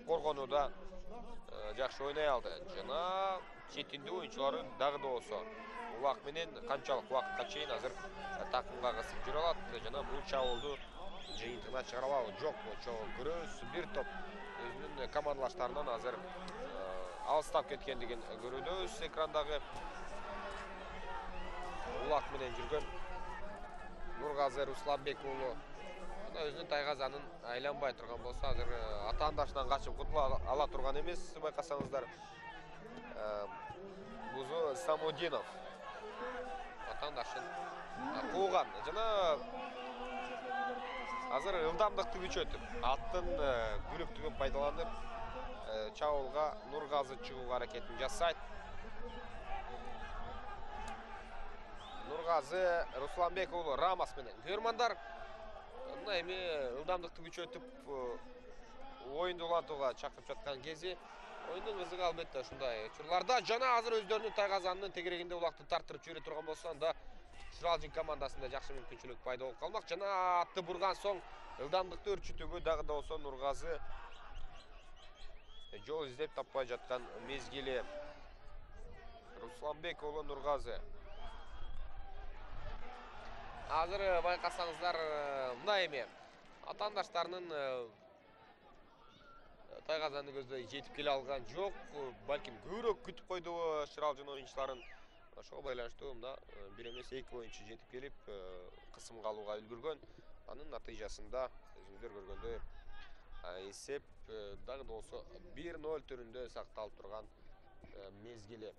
коргонууда жакшы ойнай алды. Жана Четтенди оюнчулары дагы да болсо улак менен канчалык убакытка чейин азыр такымга кысып жүрө алат. Жана бул Чабылды жыйынтыгына чыгара алабы жок болчу көрөбүз. Бир топ өзүнүн командалаштарынан азыр алыстап кеткендигин көрөбүз. Экрандагы улак менен жүргөн Нургазы Русланбек уулу өзүнүн Тайқазанын айланбай турган болсо, азыр атаандашынан качып кутула ала турган эмес. Байкасаңыздар, Бузу Самудинов атаандашын кууган. Жана азыр ылдамдыкты күчөтүп, аттын күлүктүгүн пайдаланып, Чабылга Нургазы чыгууга аракетин жасайт. Нургазы Русланбек уулу Рамас менен көрмандар мына эми ылдамдыкты күчөтүп оюнду улантууга чакырып жаткан кези. Oyunun kızığı alбетте ушундай учурларда. Жана азыр өздөрүнүн Тайқазанынын тегерегинде улакты тартырып жүрө турган болсо, анда Шыралжын командасында жакшы мүмкүнчүлүк пайда болуп калмак. Жана атты бурган соң ылдамдыкты өрчүтүүгө дагы да болсо Нургазы жол издеп таппай жаткан мезгили. Русланбек уулу Нургазы. Азыр байкасаңыздар, мына эми атаандаштарынын Тайқазанды көздөй жетип келе алган жок. Балким көбүрөөк күтүп койду Шыралжын оюнчуларын. Ошого байланыштуу мына бир эмес эки оюнчу жетип келип кысымга алууга үлгүргөн. Анын натыйжасында өзүңүздөр көргөндөй эсеп дагы да болсо 1-0 түрүндө сакталып турган мезгили.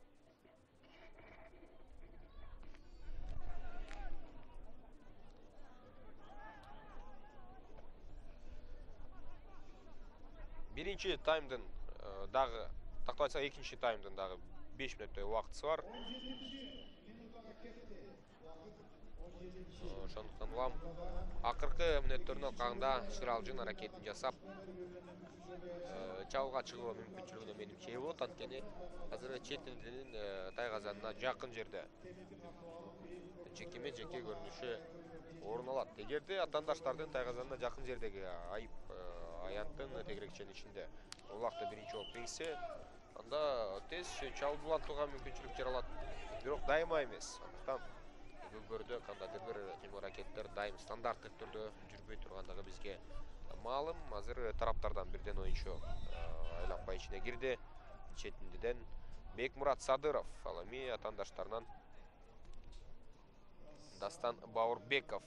Биринчи таймдын дагы тактап айтсак, экинчи таймдын дагы 5 мүнөттөй убактысы бар. Ошондуктан улам акыркы мүнөттөрүн алкагында Шыралжын аракетин жасап Чабылга чыгуу мүмкүнчүлүгүнө менимче болот. Анткени азыр Четтендинин Тайқазанына жакын жерде жекеме жеке көрүнүшү орун алат. Эгерде атаандаштардын Тайқазанына жакын жердеги айып аянттын тегерекченин ичинде улакты биринчи болуп кирсе, анда тез Чабылды улантууга мүмкүнчүлүк жаралат. Бирок дайыма эмес. Андыктан көбүрөөк кандайдыр бир кыймыл аракеттер дайым стандарттык түрдө жүрбөй тургандыгы бизге маалым. Азыр тараптардан бирден оюнчу айланбай ичине кирди. Четтендиден Бекмурат Садыров, ал эми атаандаштарынан Дастан Баурбеков.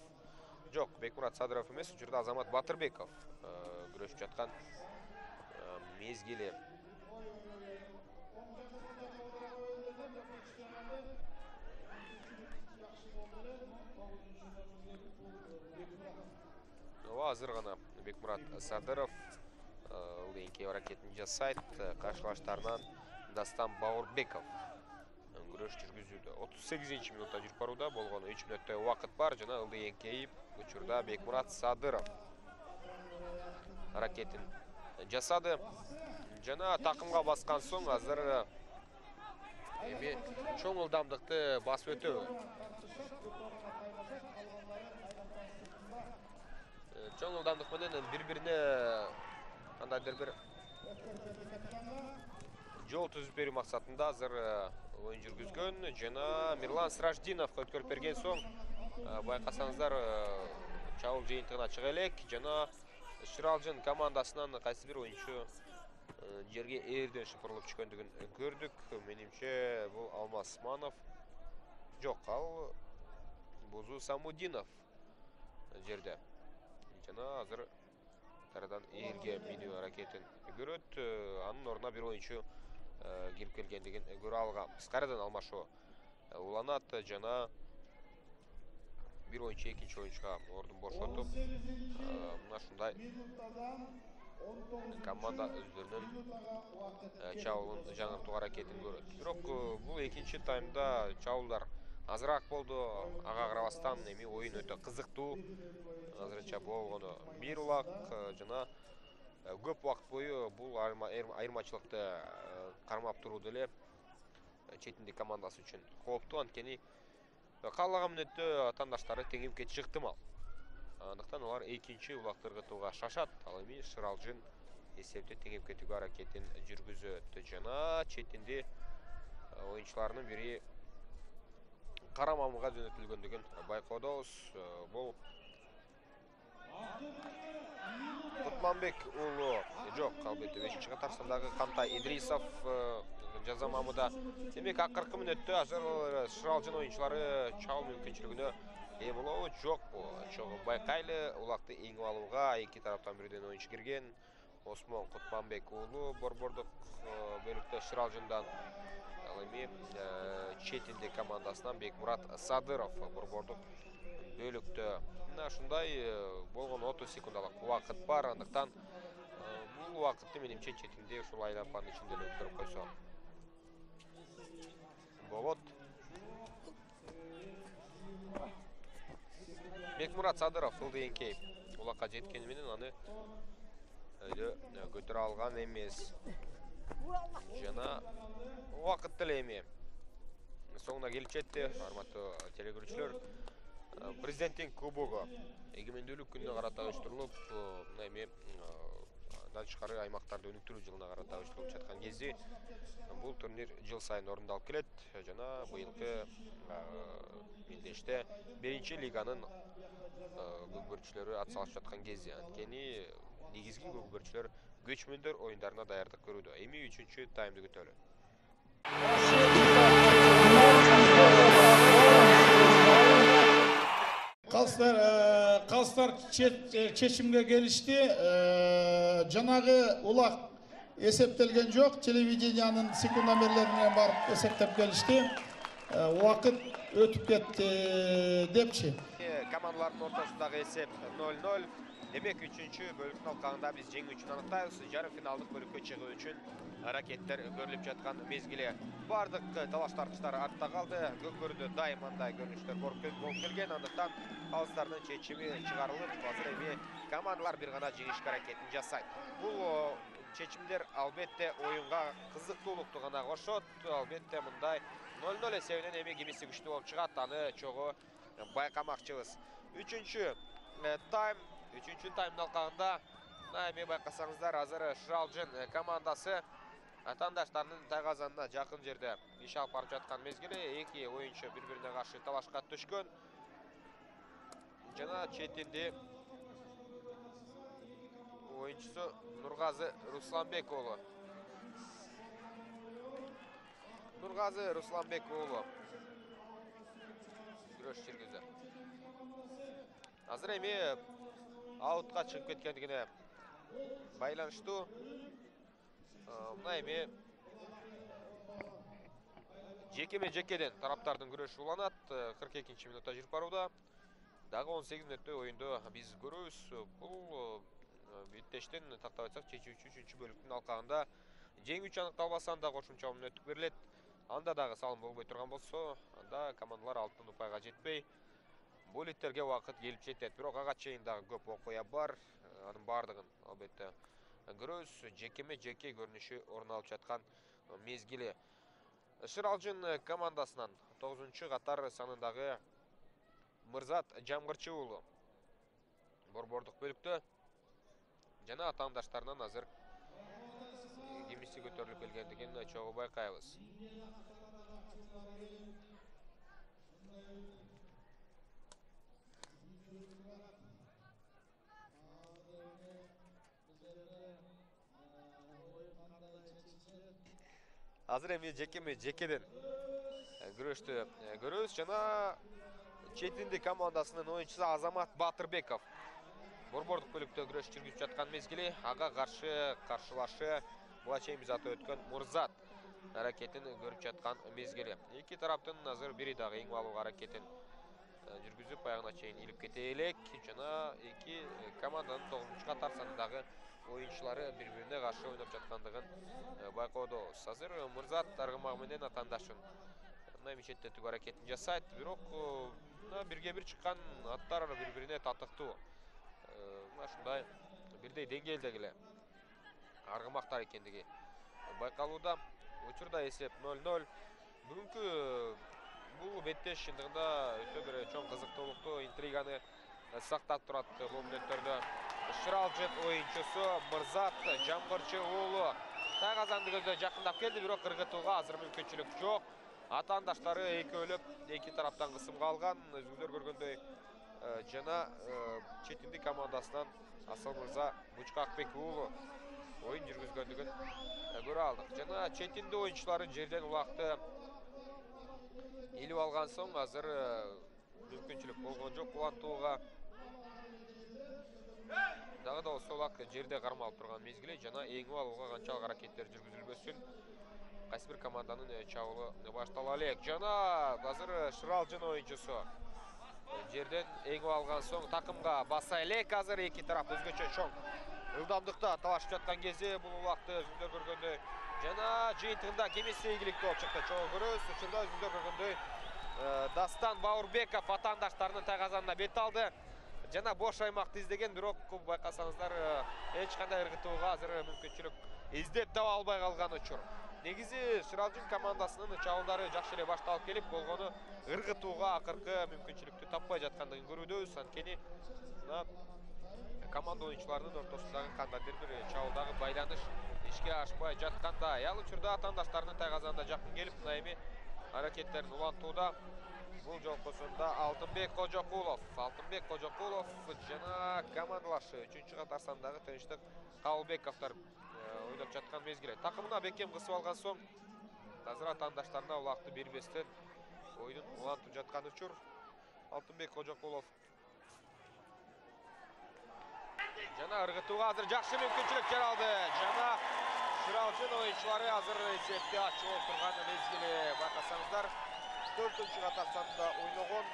Жок, Бекмурат Садыров эмес, учурда Азамат Батырбеков күрөшүп жаткан мезгили. Азыр гана Бекмурат Садыров эки аракетин жасайт. Каршылаштарынан Дастан Баурбеков. күрөш жүргүзүүдө. 38-мүнутта жүрүп барууда болгону 3 мүнөттөй убакыт бар. Жана ылды эңкейип учурда Бекмурат Садыров аракетин жасады. Жана такымга баскан соң азыр эми чоң ылдамдыкты басып өтөбү. Чоң ылдамдык менен бири-бирине кандайдыр бир жол түзүп берүү максатында азыр оюн жүргүзгөн. Жана Мирлан Сраждиновго өткөрүп берген соң байкасаңыздар чабуул жыйынтыгына чыга элек. Жана Шыралжын командасынан кайсы бир оюнчу жерге эрден шыпырылып түшкөндүгүн көрдүк. Менимче бул Алмаз Манов. Жок, ал Бузу Самудинов жерде. Жана азыр тарадан эрге минүү аракетин көрөт. Анын ордуна бир оюнчу кирип келгендигин көрө алганбыз. Кайрадан алмашуу уланат. Жана бир оюнчу экинчи оюнчуга ордун бошотуп, мына ушундай команда өздөрүнүн чабуулун жаңыртуу аракетин көрөт. Бирок бул экинчи таймда чабуулдар азыраак болду. Ага карабастан эми оюн өтө кызыктуу азырынча болгону бир улак. Жана көп убакыт бою бул айырмачылыкты кармап туруу деле четиндик командасы үчүн кооптуу. Анткени каалаган мүнөттө атаандаштары теңип кетиши ыктымал. Андыктан алар экинчи улакты ыргытууга шашат. Ал эми Шыралжын эсепти теңип кетүүгө аракетин жүргүзөт. Жана четинди оюнчуларынын бири кара мамылга жөнөтүлгөндүгүн байкоодобуз. Бул Кутманбек уулу, жок, албетте 5-катар сандагы Камтай Идрисов жаза мамыда. Демек акыркы мүнөттө азыр Шыралжын оюнчулары чабуул мүмкүнчүлүгүнө ээ болобу? Жокпу? Чогуу байкайлы, улакты эңип алууга эки тараптан бирден оюнчу кирген. Осмон Кутманбек уулу борбордук бөлүктө Шыралжындан. Ал эми четинди командасынан Бекмурат Садыров борбордук бөлүктө. Мына ушундай болгону 30 секундалык убакыт бар. Андыктан бул убакытты менимче четинди ушул айлапанын ичинде эле өткөрүп койсо болот. Бекмурат Садыров ылды эңкейип улакка жеткени менен аны көтөрө алган эмес. Жана убакыт деле эми соңуна келип жетти. Урматтуу телекөрүүчүлөр, Президенттин кубогу эгемендүүлүк күнүнө карата уюштурулуп, мына эми тышкары аймактарды өнүктүрүү жылына карата уюштурулуп жаткан кези бул турнир жыл сайын орундалып келет. Жана быйылкы мелдеште биринчи лиганын көкбөрчүлөрү ат салышып жаткан кези. Анткени негизги көкбөрчүлөр көчмөндөр оюндарына даярдык көрүүдө. Эми 3-чү таймды күтөлү. Калстар чечимге келишти. Жанагы улак эсептелген жок. Телевидениянын секундомерлери менен барып эсептеп келишти. Убакыт өтүп кетти депчи. Командалардын ортосундагы эсеп 0-0. Демек 3-чү бөлүктүн алкагында биз жеңүү үчүн аныктайбыз. Жарым финалдык бөлүккө чыгуу үчүн аракеттер көрүлүп жаткан мезгили. Бардык талаш тартыштар артта калды. Көкбөрүдө дайым андай көрүнүштөр болуп келген. Андыктан калыстардын чечими чыгарылып, азыр эми командалар бир гана жеңишке аракетин жасайт. Бул чечимдер албетте оюнга кызыктуулукту гана кошот. Албетте мындай 0-0 эсебинен эми кимиси күчтүү болуп чыгат, аны чогуу байкамакчыбыз. 3-чү тайм. 3-чү таймдын алкагында эми байкасаңыздар азыр Шыралжын командасы атаандаштарынын тайгазанына жакын жерде иш алып барып жаткан мезгили. Эки оюнчу бири-бирине каршы талашка түшкөн. Жана четинди оюнчусу Нургазы Русланбек уулу. Нургазы Русланбек уулу күрөш жүргүзөт. Азыр эми аутка чыгып кеткендигине байланыштуу. Мына эми жекеме-жекеден тараптардын күрөшү уланат. 42-чи мүнөттө жүрүп барууда. Дагы 18 мүнөттөй оюнду биз көрөбүз. Бул биттештен тактап айтсак, чечүүчү 3-чү бөлүктүн алкагында жеңүүчү аныкталбаса анда кошумча мүнөттүк берилет. Анда дагы салым болбой турган болсо, анда командалар алтын упайга жетпей, болиттерге вакыт келип жетет. Бирок ага чейин дагы көп окуя бар. Анын бардыгын албетте көрөбүз. Жекеме-жеке көрүнүшү орун алып жаткан мезгили. Шыралжын командасынан 9-катар санындагы Мырзат Жамгырчы уулу борбордук бөлүктө жана атаандаштарынан азыр кемиси көтөрүлүп келгендигин чогуу байкайбыз. Азыр эми жекеден күрөштү көрөбүз жана Четинди командасынын оюнчусу Азамат Батырбеков борбордук бөлүктө күрөш жүргүзүп жаткан мезгили, ага каршылашы буга чейин биз атап өткөн Мурзат аракетин көрүп жаткан мезгили. Эки тараптын азыр бири дагы эң алуу аракетин жүргүзүп аягына чейин илип кете элек жана эки команданын 9-катар санындагы оюнчулары бири-бирине каршы ойноп жаткандыгын байкоодобуз. Азыр Мырзат аргымагы менен атаандашын мичеттетүүгө аракетин жасайт, бирок бирге-бир чыккан аттар бири-бирине татыктуу. Ушундай бирдей деңгээлдеги эле аргымактар экендиги байкалууда. Учурда эсеп 0-0. Бүгүнкү бул беттеш чындыгында өтө бир чоң кызыктуулукту, интриганы сактап турат бул мүнөттөрдө. Шыралжын оюнчусу Мырзат Жамгырчы уулу тайгазандыгы жакындап келди, бирок ыргытууга азыр мүмкүнчүлүк жок. Атаандаштары экөөлөп эки тараптан кысымга алган. Өзүңүздөр көргөндөй жана Четинди командасынан Асыл Мырза Бучкакбек уулу оюн жүргүзгөндүгүн көрө алдык. Жана Четинди оюнчулары жерден улакты илип алган соң азыр мүмкүнчүлүк болгон жок улантууга. Дагы да болсо улак жерде кармалып турган мезгили жана эңип алууга канчалык аракеттер жүргүзүлбөсүн кайсы бир команданын чабуулу баштала элек. Жана азыр Шыралжын оюнчусу жерден эңип алган соң такымга баса элек. Азыр эки тарап өзгөчө чоң ылдамдыкта талашып жаткан кезде бул улакты өзүңүздөр көргөндөй жана жыйынтыгында кемиси ийгиликтүү болуп чыкты. Чогуу көрөбүз. Учурда өзүңүздөр көргөндөй Дастан Бауырбеков атаандаштарынын тайгазанына бет алды. Жана бош аймакты издеген, бирок байкасаңыздар эч кандай ыргытууга азыр мүмкүнчүлүк издеп таба албай калган учур. Негизи Шыралжын командасынын чабуулдары жакшы эле башталып келип, болгону ыргытууга акыркы мүмкүнчүлүктү таппай жаткандыгын көрүүдөбүз. Анткени команда оюнчуларынын ортосундагы кандайдыр бир чабуулдагы байланыш ишке ашпай жаткандай. Ал учурда атаандаштарынын тайгазанына жакын келип, мына эми аракеттерин улантууда. Бул жолкосунда Алтынбек Кожокулов жана командалашы 3-катар сандагы Тынчтык Кабылбековдор ойноп жаткан мезгили. Такымына бекем кысып алган соң азыр атаандаштарына улакты бербестен оюнун улантып жаткан учур. Алтынбек Кожокулов жана ыргытууга азыр жакшы мүмкүнчүлүк жаралды. Жана Шыралжын оюнчулары азыр эсепти ачып отурган мезгили. Байкасаңыздар 4-катар сандында ойногон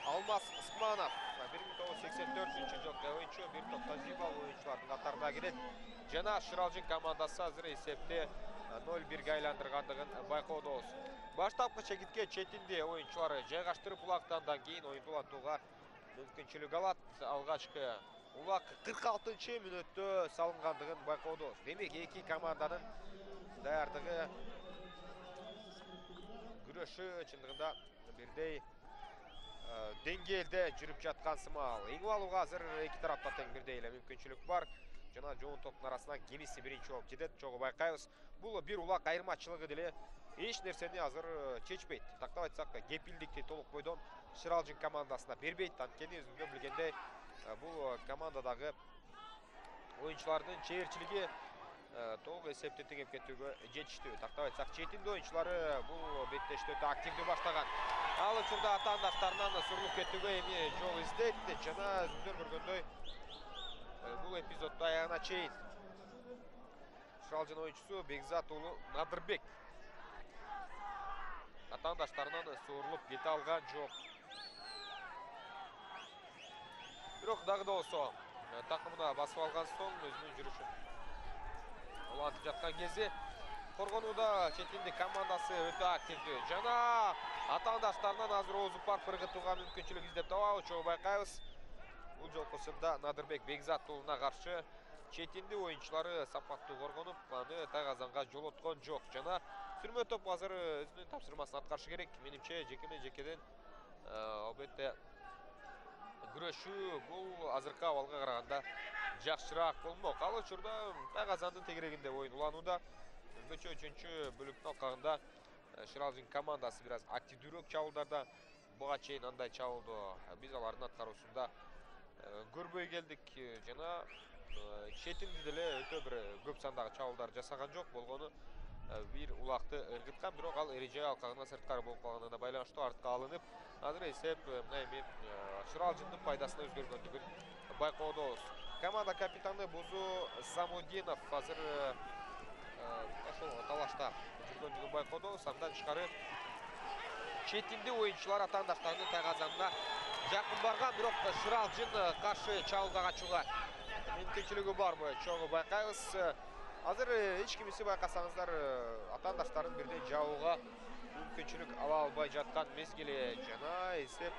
Алмаз Ысманов 1984-жылкы оюнчу, бир топ тажрыйбалуу оюнчулардын катарына кирет. Жана Шыралжын командасы азыр эсепти 0-1 айландыргандыгын байкоодобуз. Баштапкы чегитке Четинди оюнчулары жайгаштырып улакты, андан кийин оюнду улантууга мүмкүнчүлүк алат. Алгачкы улак 46-мүнөттө салынгандыгын байкоодобуз. Демек эки команданын даярдыгы күрөшү чындыгында бирдей деңгээлде жүрүп жаткан сымал. Эңип алууга азыр эки тарапта тең бирдей эле мүмкүнчүлүк бар. Жана жоон топтун арасынан кемиси биринчи болуп жетет. Чогуу байкайбыз. Бул бир улак айырмачылыгы деле эч нерсени азыр чечпейт. Тактап айтсак, кепилдикти толук бойдон Шыралжын командасына бербейт. Анткени өзүңүздөр билгендей, бул командадагы оюнчулардын чеберчилиги толук эсепти теңеп кетүүгө жетиштүү. Тактап айтсак, Четинди оюнчулары бул беттешти өтө активдүү баштаган. Ал учурда атаандаштарынан сурулуп кетүүгө эми жол издейт жана өзүңүздөр көргөндөй бул эпизоддо аягына чейин Шыралжын оюнчусу Бекзат уулу Надырбек атаандаштарынан суурулуп кете алган жок. Бирок дагы да болсо такымына басып алган соң өзүнүн жүрүшүн улантып жаткан кезде коргонууда четиндик командасы өтө активдүү. Жана атаандаштарынан азыр озуп барып ыргытууга мүмкүнчүлүк издеп табабы, чогуу байкайбыз. Бул жолкусунда Надырбек Бекзат уулуна каршы четинди оюнчулары сапаттуу коргонуп, аны тайгазанга жолоткон жок. Жана сүрмө топ азыр өзүнүн тапшырмасын аткарышы керек. Менимче жекеден албетте күрөшүү бул азыркы абалга караганда жакшыраак болмок. Ал учурда тайгазандын тегерегинде оюн уланууда. Өзгөчө үчүнчү бөлүктүн алкагында Шыралжын командасы бир аз активдүүрөөк чабуулдарда. Буга чейин андай чабуулду биз алардын аткаруусунда көрбөй келдик. Жана четинди деле өтө бир көп сандагы чабуулдар жасаган жок болгону бир улакты ыргыткан, бирок ал эреже алкагынан сырткары болуп калганына байланыштуу артка алынып, азыр эсеп Шыралжындын пайдасына өзгөргөндүгүн байкоодобуз. Команда капитаны Бузу Самудинов азыр ошол талашта жүргөндүгүн байкоодобуз. Андан тышкары четинди оюнчулар атаандаштарынын тайгазанына жакын барган, бирок Шыралжын каршы чабуулга качууга мүмкүнчүлүгү барбы, чогуу байкайбыз. Азыр эч кимиси байкасаңыздар атаандаштарын бирден жабууга мүмкүнчүлүк ала албай жаткан мезгили. Жана эсеп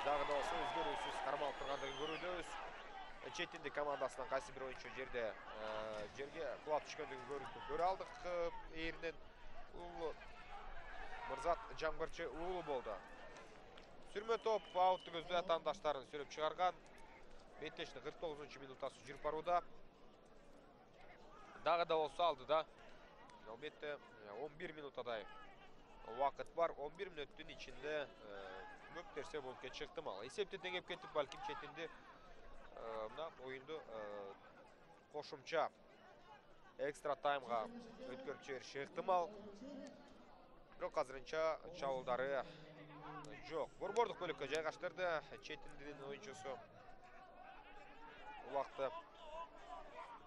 дагы да болсо өзгөрүүсүз кармалып тургандыгын көрүүдөбүз. Четинди командасынан кайсы бир оюнчу жерге кулап түшкөндүгүн көрө алдык ээринен. Бул Мырзат Жамгырчы уулу болду. Сүрмө топ аутты көздөй атаандаштарын сүрөп чыгарган. Беттештин 49-минутасы жүрүп барууда. Дагы да болсо алдыда албетте 11 минутадай убакыт бар. 11 мүнөттүн ичинде көп нерсе болуп кетиши ыктымал. Эсепти теңеп кетип, балким четинди мына оюнду кошумча экстра таймга өткөрүп жибериши ыктымал. Бирок азырынча чабуулдары жок. Борбордук бөлүккө жайгаштырды четиндин оюнчусу. Улакты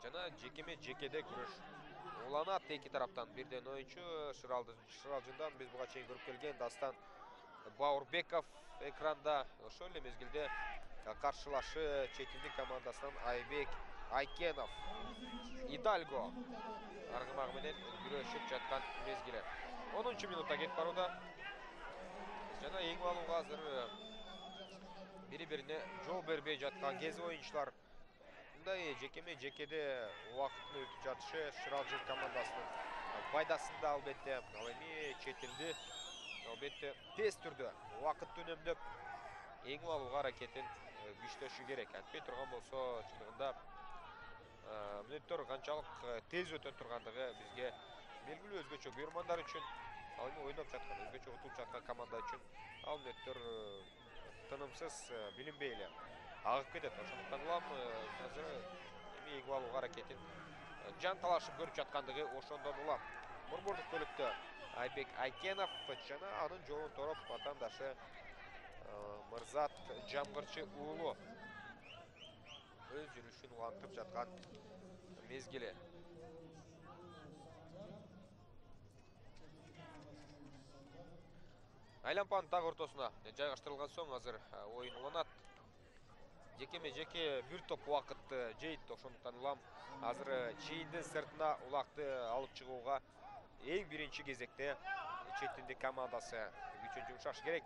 жана жекеде күрөш уланат эки тараптан. Бирден оюнчу Шыралжындан биз буга чейин көрүп келген Дастан Баурбеков экранда. Ошол эле мезгилде каршылашы четинди командасынан Айбек Айкенов, Идальго аргымагы менен күрөшүп жаткан мезгили. 10-минутта кетип барууда. Жана эң баалууга азыр бири-бирине жол бербей жаткан кез оюнчулар. Мындай жекеде убакыттын өтүп жатышы Шыралжын командасынын пайдасында албетте. Ал эми четинди албетте тез түрдө убакытты үнөмдөп эң баалууга аракетин күчтөшү керек. Антпей турган болсо чындыгында мүнөттөр канчалык тез өтө тургандыгы бизге белгилүү. Өзгөчө күйөрмандар үчүн, ал эми ойноп жаткан, өзгөчө утуп жаткан команда үчүн ал мүнөттөр тынымсыз билинбей эле агып кетет. Ошондуктан улам азыр эми эң баалууга аракетин жан талашып көрүп жаткандыгы ошондон улам. Борбордук бөлүктө Айбек Айкенов жана анын жолун тороп атаандашы Мырзат Жамгырчы уулу өз жүрүшүн улантып жаткан мезгили. Айлампанын так ортосуна жайгаштырылган соң азыр оюн уланат. Жеке бир топ убакытты жейт. Ошондуктан улам азыр чейиндин сыртына улакты алып чыгууга эң биринчи кезекте четинди командасы күчүн жумшаш керек.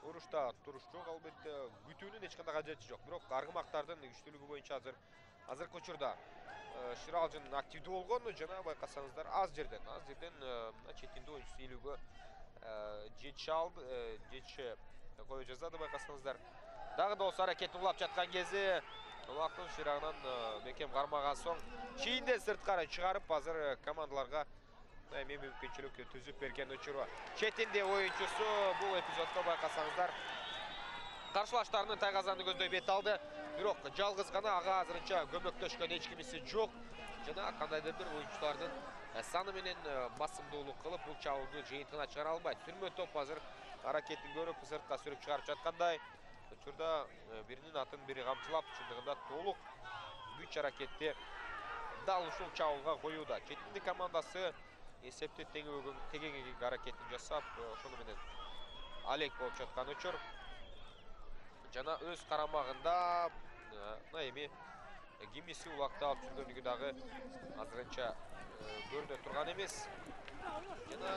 Урушта туруш жок албетте, күтүүнүн эч кандай кажети жок. Бирок аргымактардын күчтүүлүгү боюнча азыркы учурда Шыралжын активдүү болгону жана байкасаңыздар аз жерден четинди оюнчусу ийилүүгө жетиши кое жаздады байкасаңыздар. Дагы да болсо аракетин улап жаткан кези улактын шырагынан бекем кармаган соң чейинден сырткары чыгарып азыр командаларга эми мүмкүнчүлүк түзүп берген учуру. Четинди оюнчусу бул эпизоддо байкасаңыздар каршылаштарынын тайгазанды көздөй бет алды. Бирок жалгыз гана ага азырынча көмөктөшкөн эч кимиси жок. Жана кандайдыр бир оюнчулардын саны менен басымдуулук кылып бул чабуулду жыйынтыгына чыгара албайт. Сүрмө топ азыр аракетин көрүп сыртка сүрүп чыгарып жаткандай. Учурда биринин атын бири камчылап, чындыгында толук күч аракетти дал ушул чабуулга коюуда. Четинди командасы эсепти тегеге аракетин жасап, ошону менен алек болуп жаткан учур. Жана өз карамагында эми кимиси улакты алып жүргөндүгү дагы азырынча көрүнө турган эмес. Жана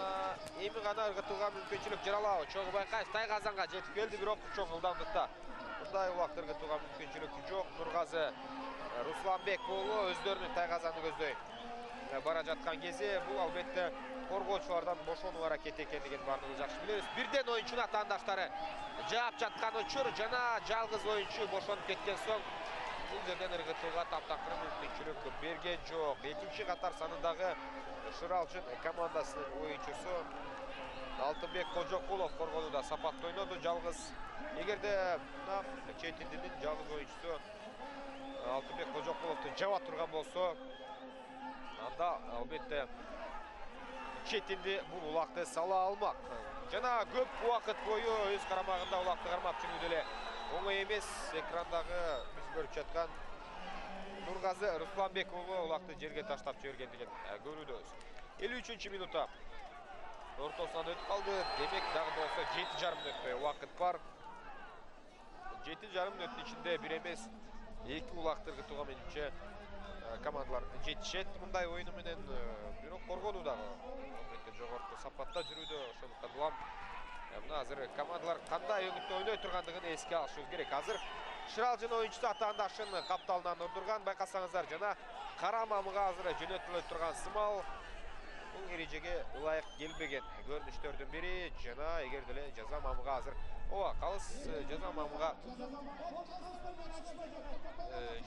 эми гана ыргытууга мүмкүнчүлүк жаралабы. Чогуу байкайбыз Тайгазанга жетип келди, бирок чоң ылдамдыкта. Мындай убакыт ыргытууга мүмкүнчүлүк жок. Нургазы Русланбек уулу өздөрүнүн Тайгазанды көздөй бара жаткан кези, бул албетте коргоочулардан бошонуу аракет экендигин баардыгыбыз жакшы билебиз. Бирден оюнчунун атаандаштары жаап жаткан учур, жана жалгыз оюнчу бошонуп кеткен соң бул жерден ыргытууга таптакыр мүмкүнчүлүк берген жок. Экинчи катар санындагы Шыралжын командасынын оюнчусу Алтынбек Кожокулов коргонууда сапатты ойноду. Жалгыз эгерде Четиндинин жалгыз оюнчусу Алтынбек Кожокуловду жаба турган болсо, анда албетте Четинди бул улакты сала алмак. Жана көп убакыт бою өз карамагында улакты кармап жүрүүдө эле оңой эмес. Экрандагы биз көрүп жаткан Нургазы Русланбек уулу улакты жерге таштап жибергендигин көрүүбүз. 53-чү минутта ортосунан өтүп калды. Демек дагы болсо 7,5 мүнөттөй убакыт бар. 7,5 мүнөттүн ичинде бир эмес 2 улакты ыргытууга менимче командалар жетишет. Мындай оюну менен бирок коргонуудагы албетте жогорку сапатта жүрүүдө. Ошондуктан улам мына азыр командалар кандай үгүттө ойной тургандыгын эске алышыбыз керек. Азыр Шыралжын оюнчусу атаандашын капталынан урдурган, байкасаңыздар, жана кара мамыга азыр жөнөтүлө турган сымал бул эрежеге ылайык келбеген көрүнүштөрдүн бири. Жана эгер деле жаза мамыга азыр калыс жаза мамыга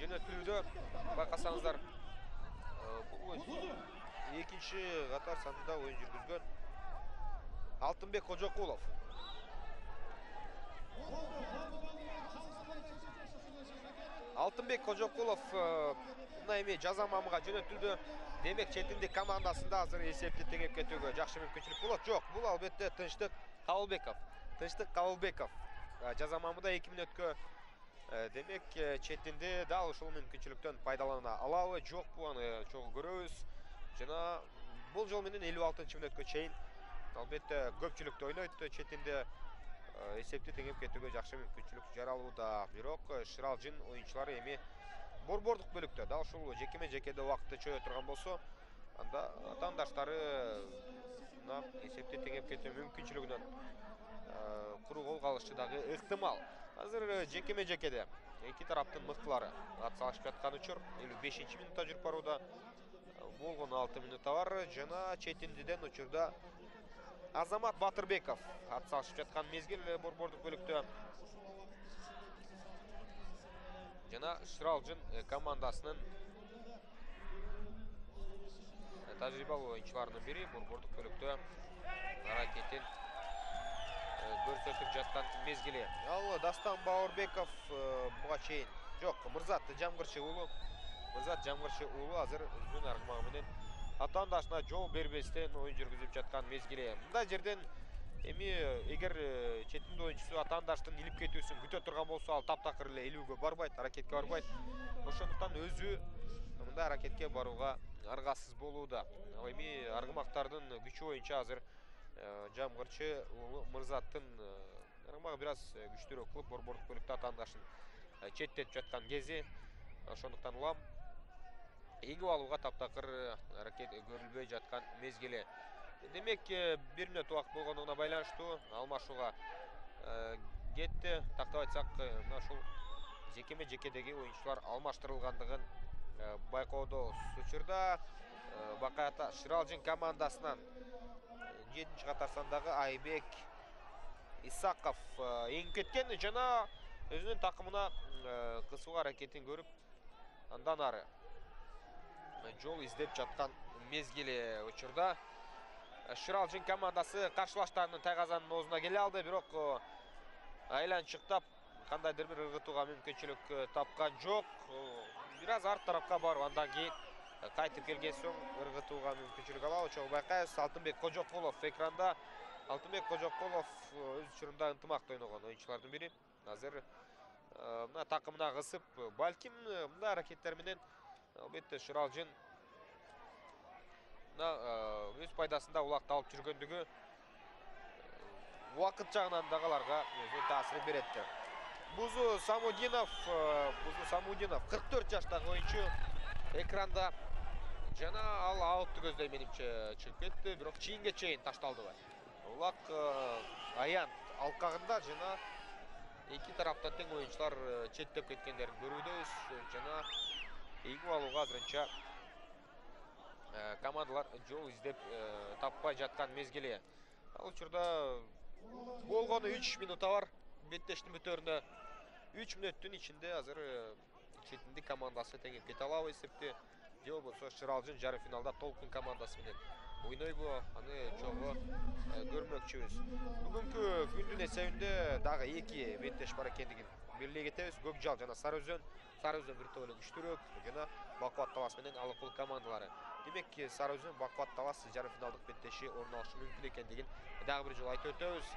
жөнөтүлүүдө, байкасаңыздар, бул экинчи катар санында оюн жүргүзгөн Алтынбек Кожокулов. Алтынбек Кожокулов мына эми жаза мамыга жөнөтүлдү. Демек Четиндик командасында азыр эсепти теңеп кетүүгө жакшы мүмкүнчүлүк болот. Жок, бул албетте Тынчтык Кабылбеков. Жаза мамыда 2 мүнөткө демек Четинди дал ушул мүмкүнчүлүктөн пайдалана алабы, жокпу, аны чогуу көрөбүз. Жана бул жол менен 56-чы мүнөткө чейин албетте көпчүлүктө ойнойт. Четинди эсепти теңеп кетүүгө жакшы мүмкүнчүлүк жаралууда. Бирок Шыралжын оюнчулары эми борбордук бөлүктө дал ушул жекеме-жекеде убакытты чөйө турган болсо, анда атаандаштары эсепти теңеп кетүү мүмкүнчүлүгүнөн куру кол калышы дагы ыктымал. Азыр жекеме-жекеде эки тараптын мыктылары атсалышып жаткан учур. 55-чи минутта жүрүп барууда. Болгону 6 минута бар. Жана Четиндиден учурда Азамат Батырбеков атсалышып жаткан мезгил борбордук бөлүктө. Жана Шыралжын командасынын тажрыйбалуу оюнчуларынын бири борбордук бөлүктө аракетин көрсөтүп жаткан мезгили. Ал Дастан Баурбеков буга чейин Мырзат Жамгырчы уулу азыр өзүнүн аргымагы менен атаандашына жол бербестен оюн жүргүзүп жаткан мезгили. Мындай жерден эми эгер Четинди оюнчусу атаандаштын илип кетүүсүн күтө турган болсо, ал таптакыр эле илүүгө барбайт, аракетке барбайт. Ошондуктан өзү мындай аракетке барууга аргасыз болууда. Ал эми аргымактардын күчү боюнча азыр Жамгырчы уулу Мырзаттын аргымагы бир аз күчтүүрөөк кылып борбордук бөлүктө атаандашын четтетип жаткан кези. Ошондуктан улам эгип алууга таптакыр аракет көрүлбөй жаткан мезгили. Демек 1 мүнөт убакыт болгондугуна байланыштуу алмашууга кетти. Тактап айтсак, мына ушул жекеме-жекедеги оюнчулар алмаштырылгандыгын байкоодо учурда Бакайата Шыралжын командасынан 7-чи катар сандагы Айбек Исаков эңип кеткен жана өзүнүн такымына кысууга аракетин көрүп, андан ары жол издеп жаткан мезгили учурда. Шыралжын командасы каршылаштарынын Тайгазанын оозуна келе алды, бирок айланчыктап кандайдыр бир ыргытууга мүмкүнчүлүк тапкан жок. Бир аз арт тарапка барып, андан кийин кайтып келген соң ыргытууга мүмкүнчүлүк алабы. Чогуу байкайбыз, Алтынбек Кожокулов экранда. Алтынбек Кожокулов өз учурунда ынтымакта ойногон оюнчулардын бири. Азыр мына такымына кысып, балким мындай аракеттер менен албетте Шыралжын өз пайдасында улакты алып жүргөндүгү убакыт жагынан дагы аларга өзүнүн таасирин берет. Бузу Самудинов 44 жаштагы оюнчу экранда. Жана ал аутты көздөй менимче чыгып кетти, бирок чейинге чейин ташталды. Улак аян алкагында жана эки тараптан тең оюнчулар четтеп кеткендерин көрүүдөбүз. Жана ийгип алууга азырынча командалар жол издеп таппай жаткан мезгили. Ал учурда болгону 3 минута бар беттештин бүтөрүнө. 3 мүнөттүн ичинде азыр четиндик командасы теңеп кете алабы эсепти. Же болбосо Шыралжын жарым финалда Толкун командасы менен ойнойбу, аны чогуу көрмөкчүбүз. Бүгүнкү күндүн эсебинде дагы 2 беттеш бар экендигин белгилей кетебиз. Көкжал жана Сарыөзөн. Сарыөзөн бир топ эле күчтүүрөөк, жана Бакубат Талас менен Алыкул командалары. Демек, Сарыөзөн Бакубат Талас жарым финалдык беттеши орун алышы мүмкүн экендигин дагы бир жолу айтып өтөбүз.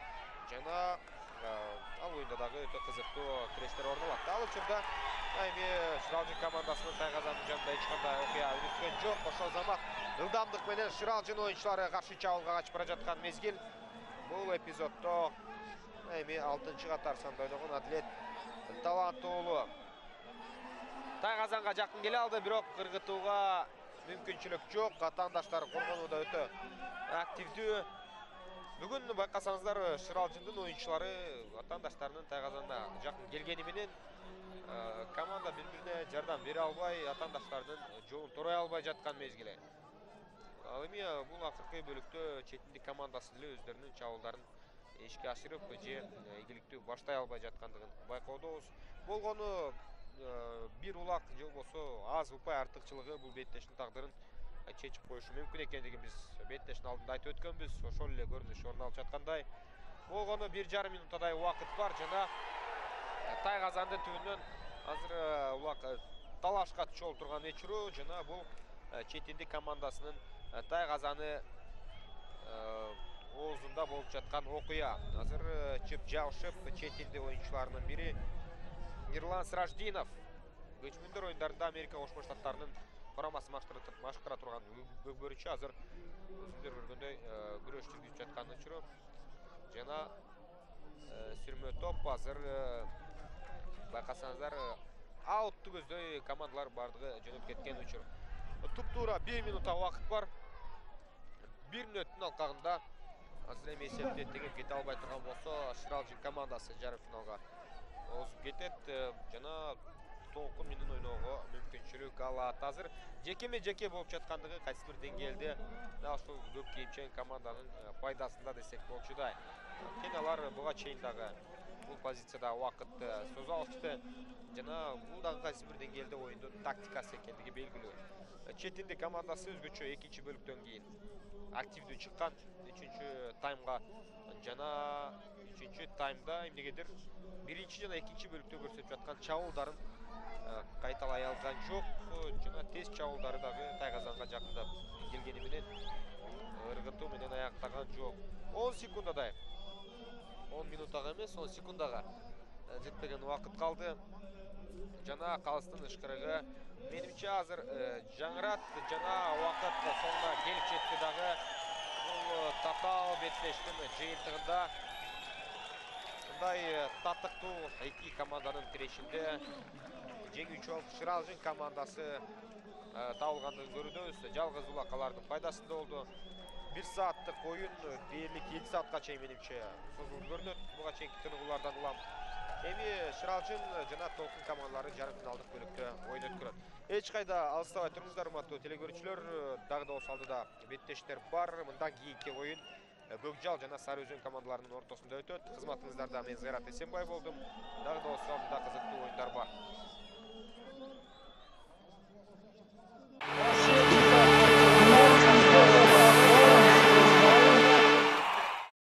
Жана ал оюнда дагы өтө кызыктуу кирештер орун алат. Ал учурда эми Шыралжын командасынын тайгазанын жанында эч кандай окуя өткөн жок. Ошол замат ылдамдык менен Шыралжын оюнчулары каршы чабуулга качып бара жаткан мезгил. Бул эпизоддо эми 6-чы катар санда ойногон атлет Талант уулу тайгазанга жакын келе алды, бирок кыргытууга мүмкүнчүлүк жок. Атаандаштар коргонууда өтө активдүү. Бүгүн байкасаңыздар Шыралжындын оюнчулары атаандаштарынын тайгазанына жакын келгени менен команда бири-бирине жардам бере албай, атаандаштардын жолун торой албай жаткан мезгили. Ал эми бул акыркы бөлүктө четиндик командасы деле өздөрүнүн чабуулдарын ишке ашырып же ийгиликтүү баштай албай жаткандыгын байкоодобуз. Болгону бир улак же болбосо аз упай артыкчылыгы бул беттештин тагдырын чечип коюшу мүмкүн экендигин биз беттештин алдында айтып өткөнбүз. Ошол эле көрүнүш орун алып жаткандай. Болгону 1,5 минуттадай убакыт бар жана тайгазандын түбүнөн азыр улак талашка түшө турган учуру жана бул четиндик командасынын тайгазаны оозунда болуп жаткан окуя. Азыр чып жабышып четинди оюнчуларынын бири Ерлан Сраждинов көчмөндөр оюндарында Америка Кошмо Штаттарынын корамасы машкыра турган көкбөрүчү азыр өзүңдөр көргөндөй күрөш жүргүзүп жаткан учуру. Жана сүрмө топ азыр байкасаңыздар аутты көздөй командалар бардыгы жөнөп кеткен учур. Туп-туура 1 минутта убакыт бар. 1 мүнөттүн алкагында азыр эми эсепти теңеп кете албай турган болсо Шыралжын командасы жарым финалга озуп кетет жана Толкун менен ойноого мүмкүнчүлүк алат. Азыр жекеме-жеке болуп жаткандыгы кайсы бир деңгээлде дагы ушул көк кийимчен команданын пайдасында десек болчудай. Анткени алар буга чейин дагы бул позицияда убакытты созо алышты жана бул дагы кайсы бир деңгээлде оюндун тактикасы экендиги белгилүү. Четиндик командасы өзгөчө экинчи бөлүктөн кийин активдүү чыккан 3-чү таймга жана 3-чү таймда эмнегедир биринчи жана экинчи бөлүктө көрсөтүп жаткан чабуулдарын кайталай алган жок жана тез чабуулдары дагы тайгазанга жакындап келгени менен ыргытуу менен аяктаган жок. 10 секундадай 10 минуттага эмес 10 секундага жетпеген убакыт калды жана калыстын ышкырыгы менимче азыр жаңырат жана убакыт соңуна келип жетти дагы. Бул татаал беттештин жыйынтыгында мындай татыктуу эки команданын тирешинде жеңүүчү болуп Шыралжын командасы табылгандыгын көрүүдөбүз. Жалгыз улак алардын пайдасында болду. 1 сааттык оюн дээрлик 2 саатка чейин менимче созулуп көрүнөт. Буга чейинки тыныгуулардан улам эми Шыралжын жана Толкун командалары жарым финалдык бөлүктө оюн өткөрөт. Эч кайда алыстабай туруңуздар, урматтуу телекөрүүчүлөр. Дагы да осалдыда беттештер бар. Мындан кийинки оюн Көкжал жана Сарыөзөн командаларынын ортосунда өтөт. Кызматыңыздарда мен Зайрат Эсенбай болдум. Дагы да осалдыда кызыктуу оюндар бар.